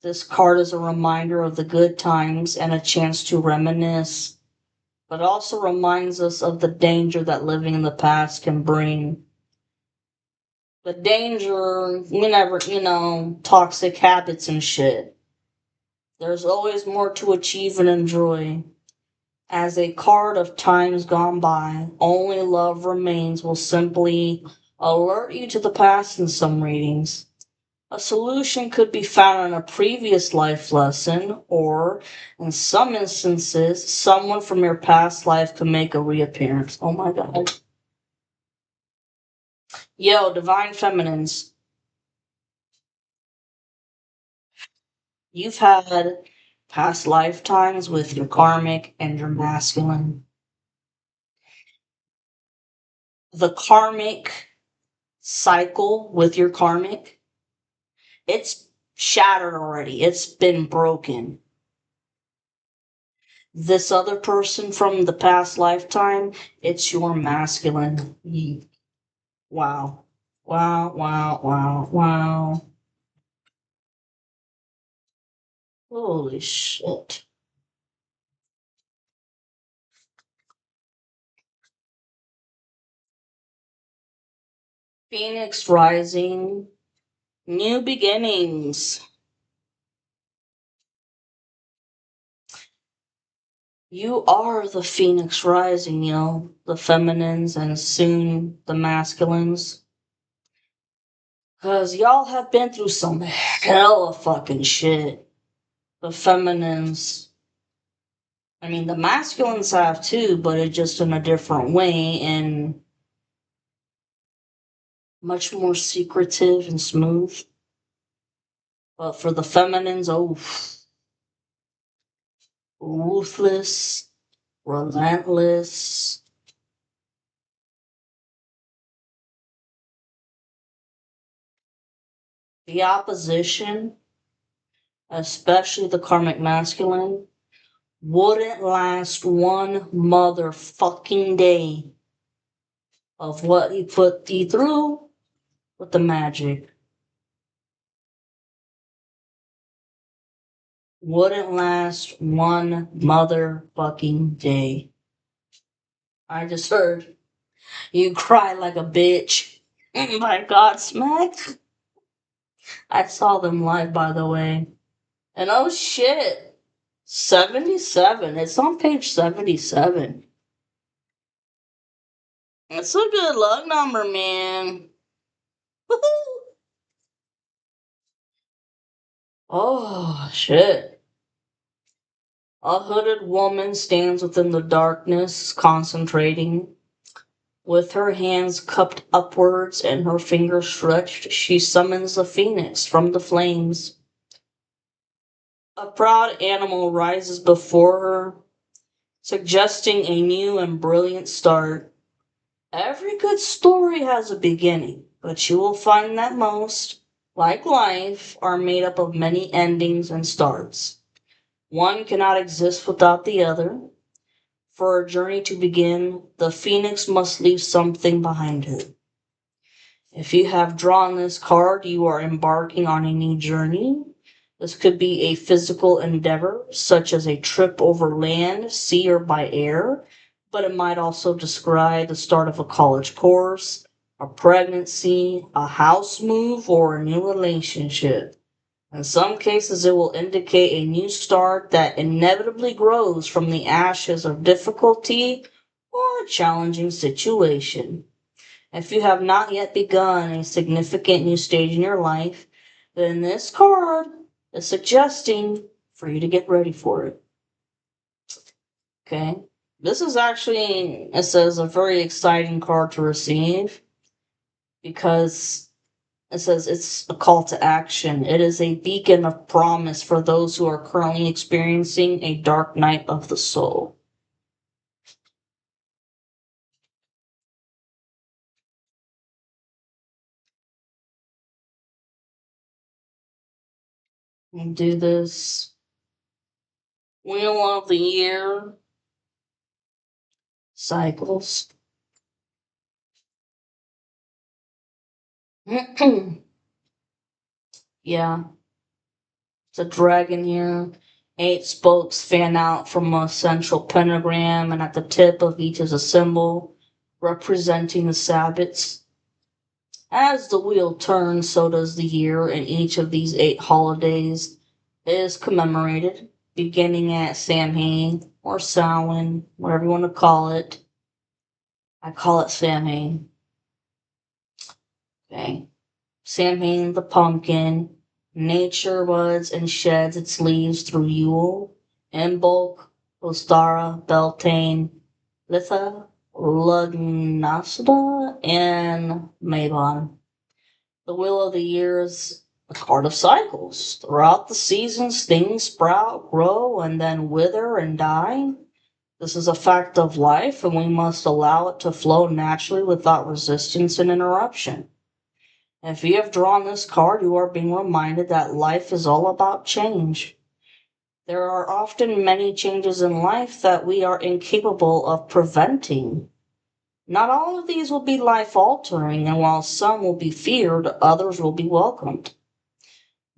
This card is a reminder of the good times and a chance to reminisce, but also reminds us of the danger that living in the past can bring. The danger, whenever, toxic habits and shit. There's always more to achieve and enjoy. As a card of times gone by, only love remains will simply alert you to the past in some readings. A solution could be found in a previous life lesson, or in some instances, someone from your past life could make a reappearance. Oh my god. Yo, Divine Feminines, you've had past lifetimes with your karmic and your masculine. The karmic cycle with your karmic, it's shattered already. It's been broken. This other person from the past lifetime, it's your masculine. Wow. Wow, wow, wow, wow. Holy shit. Phoenix rising, new beginnings. You are the Phoenix rising, the feminines and soon the masculines. Because y'all have been through some hella fucking shit. The feminines, I mean, the masculines have too, but it's just in a different way and much more secretive and smooth. But for the feminines, oh, ruthless, relentless. the opposition, especially the karmic masculine, wouldn't last one motherfucking day of what he put thee through with the magic. Wouldn't last one motherfucking day. I just heard you cry like a bitch by Godsmack. I saw them live, by the way. And oh shit, 77. It's on page 77. It's a good luck number, man. Oh shit. A hooded woman stands within the darkness, concentrating. With her hands cupped upwards and her fingers stretched, she summons the phoenix from the flames. A proud animal rises before her, suggesting a new and brilliant start. Every good story has a beginning, but you will find that most, like life, are made up of many endings and starts. One cannot exist without the other. For a journey to begin, the phoenix must leave something behind it. If you have drawn this card, you are embarking on a new journey. This could be a physical endeavor, such as a trip over land, sea, or by air, but it might also describe the start of a college course, a pregnancy, a house move, or a new relationship. In some cases, it will indicate a new start that inevitably grows from the ashes of difficulty or a challenging situation. If you have not yet begun a significant new stage in your life, then this card is suggesting for you to get ready for it. Okay? This is actually, it says, a very exciting card to receive because it says it's a call to action. It is a beacon of promise for those who are currently experiencing a dark night of the soul. And do this Wheel of the Year cycles. Yeah, it's a dragon here. 8 spokes fan out from a central pentagram, and at the tip of each is a symbol representing the Sabbats. As the wheel turns, so does the year, and each of these 8 holidays is commemorated, beginning at Samhain or Samhain, whatever you want to call it. I call it Samhain. Okay. Samhain the pumpkin. Nature buds and sheds its leaves through Yule. Imbolc, Ostara, Beltane, Litha, Lugnasada, and Mabon. The wheel of the year is a card of cycles. Throughout the seasons, things sprout, grow, and then wither and die. This is a fact of life, and we must allow it to flow naturally without resistance and interruption. If you have drawn this card, you are being reminded that life is all about change. There are often many changes in life that we are incapable of preventing. Not all of these will be life altering, and while some will be feared, others will be welcomed.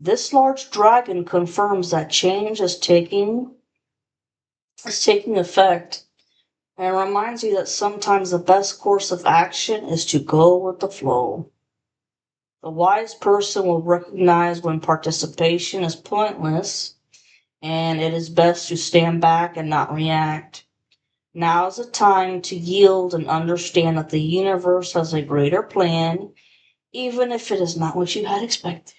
This large dragon confirms that change is taking effect, and reminds you that sometimes the best course of action is to go with the flow. The wise person will recognize when participation is pointless, and it is best to stand back and not react. Now is the time to yield and understand that the universe has a greater plan, even if it is not what you had expected.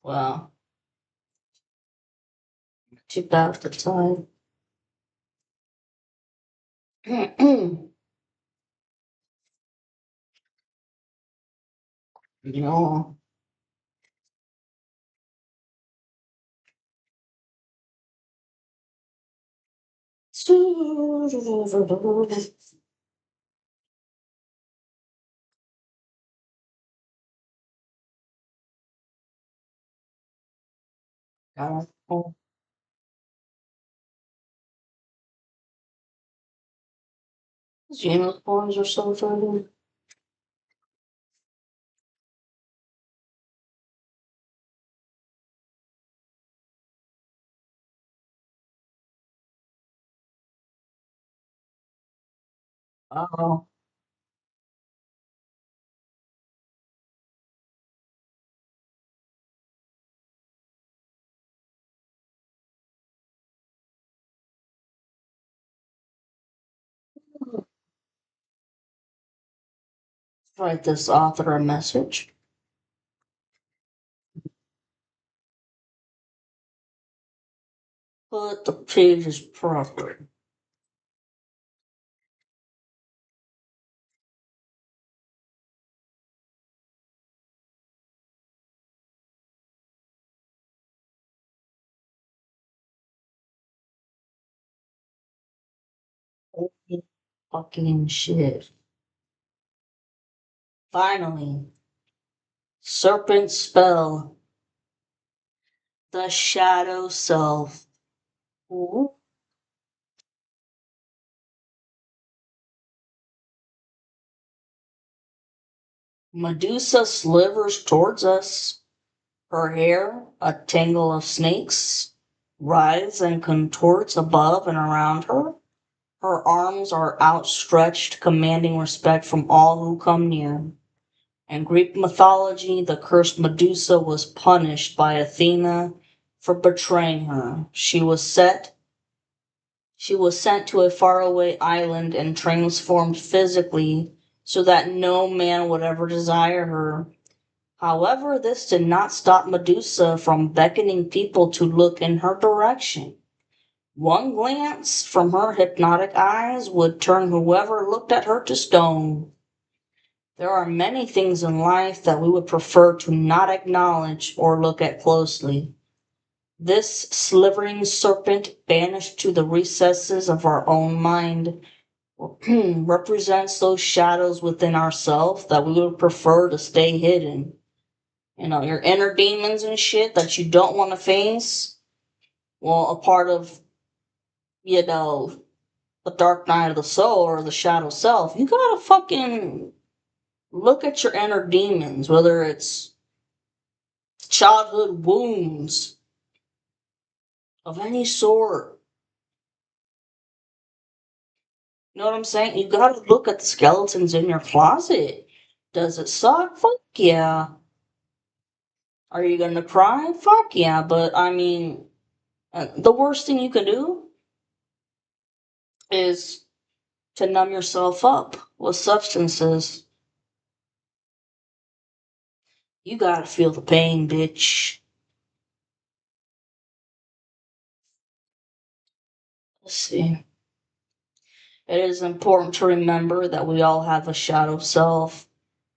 Well, too bad for the time. No. Oh, unicorns are so funny. Oh, write this author a message. Put the pages proper. Holy fucking shit. Finally, serpent spell. The shadow self. Ooh. Medusa slivers towards us. Her hair, a tangle of snakes, writhes and contorts above and around her. Her arms are outstretched, commanding respect from all who come near. In Greek mythology, the cursed Medusa was punished by Athena for betraying her. She was sent to a faraway island and transformed physically so that no man would ever desire her. However, this did not stop Medusa from beckoning people to look in her direction. One glance from her hypnotic eyes would turn whoever looked at her to stone. There are many things in life that we would prefer to not acknowledge or look at closely. This slithering serpent, banished to the recesses of our own mind, represents those shadows within ourselves that we would prefer to stay hidden. You know, your inner demons and shit that you don't want to face. Well, a part of, you know, the dark night of the soul or the shadow self, you gotta fucking look at your inner demons, whether it's childhood wounds of any sort. You know what I'm saying? You gotta look at the skeletons in your closet. Does it suck? Fuck yeah. Are you gonna cry? Fuck yeah. But I mean, the worst thing you can do is to numb yourself up with substances. You gotta feel the pain, bitch. Let's see. It is important to remember that we all have a shadow self.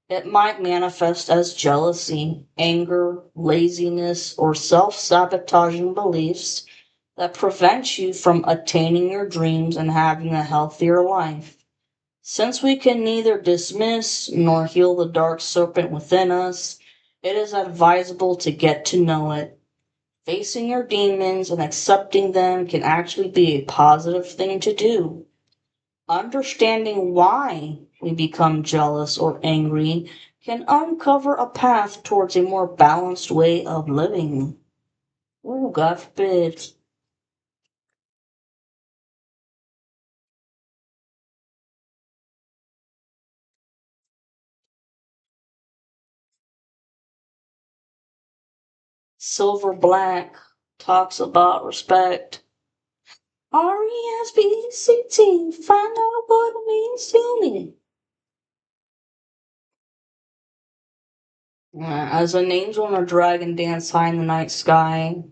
It might manifest as jealousy, anger, laziness, or self sabotaging beliefs that prevent you from attaining your dreams and having a healthier life. Since we can neither dismiss nor heal the dark serpent within us, it is advisable to get to know it. Facing your demons and accepting them can actually be a positive thing to do. Understanding why we become jealous or angry can uncover a path towards a more balanced way of living. Oh, God forbid. Silver Black talks about respect. RESPCT, find out what it means to me. As a angel on a dragon dance high in the night sky,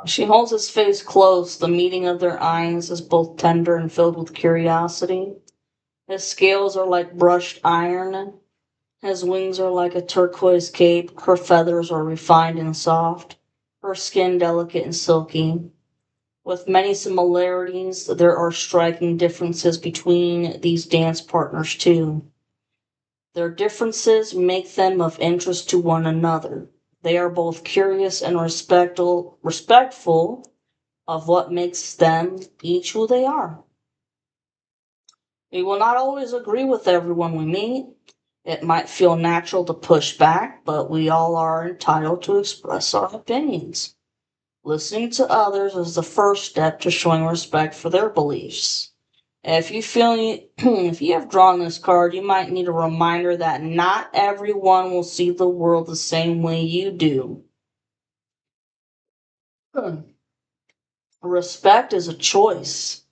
she holds his face close. The meeting of their eyes is both tender and filled with curiosity. His scales are like brushed iron. His wings are like a turquoise cape. Her feathers are refined and soft. Her skin delicate and silky. With many similarities, there are striking differences between these dance partners, too. Their differences make them of interest to one another. They are both curious and respectful of what makes them each who they are. We will not always agree with everyone we meet. It might feel natural to push back, but we all are entitled to express our opinions. Listening to others is the first step to showing respect for their beliefs. If you feel if you have drawn this card, you might need a reminder that not everyone will see the world the same way you do. Respect is a choice,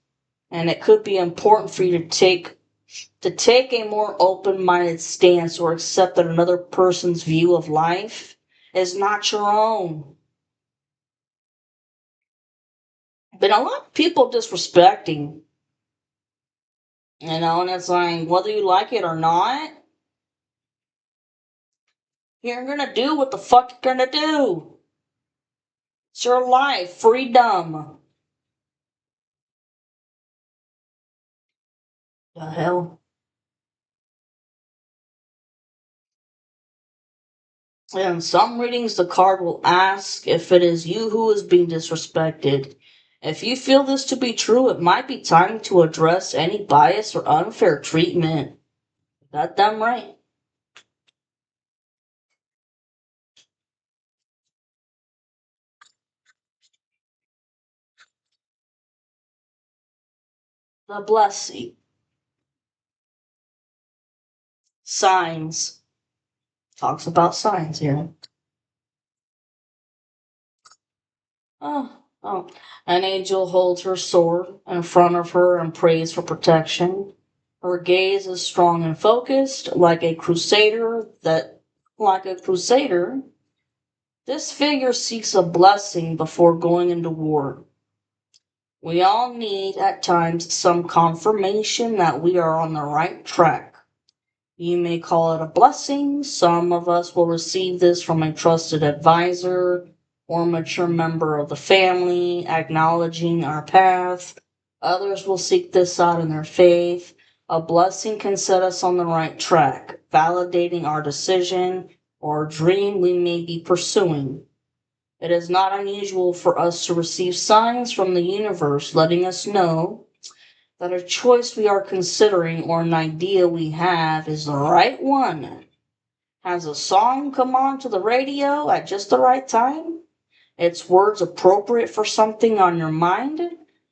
and it could be important for you to take a more open-minded stance or accept that another person's view of life is not your own. Been a lot of people disrespecting, and it's like, whether you like it or not, you're gonna do what the fuck you're gonna do. It's your life, freedom. The hell? In some readings, the card will ask if it is you who is being disrespected. If you feel this to be true, it might be time to address any bias or unfair treatment. Got them right. The blessing. Signs. Talks about signs here. Oh. An angel holds her sword in front of her and prays for protection. Her gaze is strong and focused, like a crusader. This figure seeks a blessing before going into war. We all need, at times, some confirmation that we are on the right track. You may call it a blessing. Some of us will receive this from a trusted advisor or mature member of the family, acknowledging our path. Others will seek this out in their faith. A blessing can set us on the right track, validating our decision or dream we may be pursuing. It is not unusual for us to receive signs from the universe letting us know that a choice we are considering or an idea we have is the right one. Has a song come on to the radio at just the right time? Its words appropriate for something on your mind,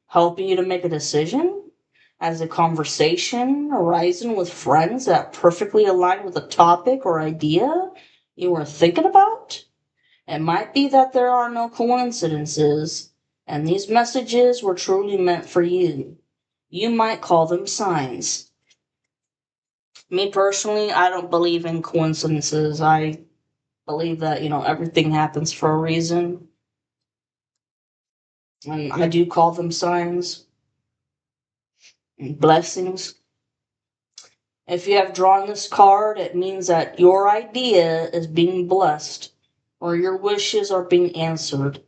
helping you to make a decision? Has a conversation arisen with friends that perfectly align with a topic or idea you were thinking about? It might be that there are no coincidences, and these messages were truly meant for you. You might call them signs. Me personally, I don't believe in coincidences. I believe that, everything happens for a reason. And I do call them signs and blessings. If you have drawn this card, it means that your idea is being blessed or your wishes are being answered.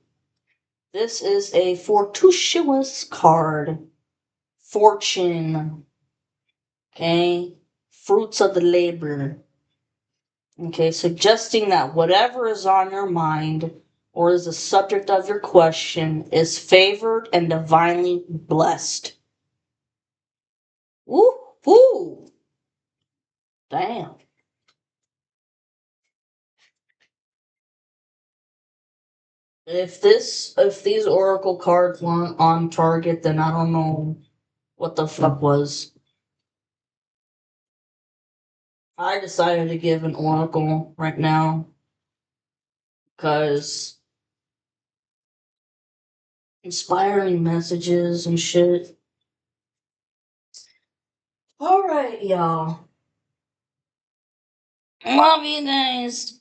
This is a fortuitous card. Fortune. Okay? Fruits of the labor. Okay, suggesting that whatever is on your mind or is the subject of your question is favored and divinely blessed. Woo! Woo! Damn. If these oracle cards weren't on target, then I don't know what the fuck was. I decided to give an oracle right now because inspiring messages and shit. Alright, y'all. Love you guys.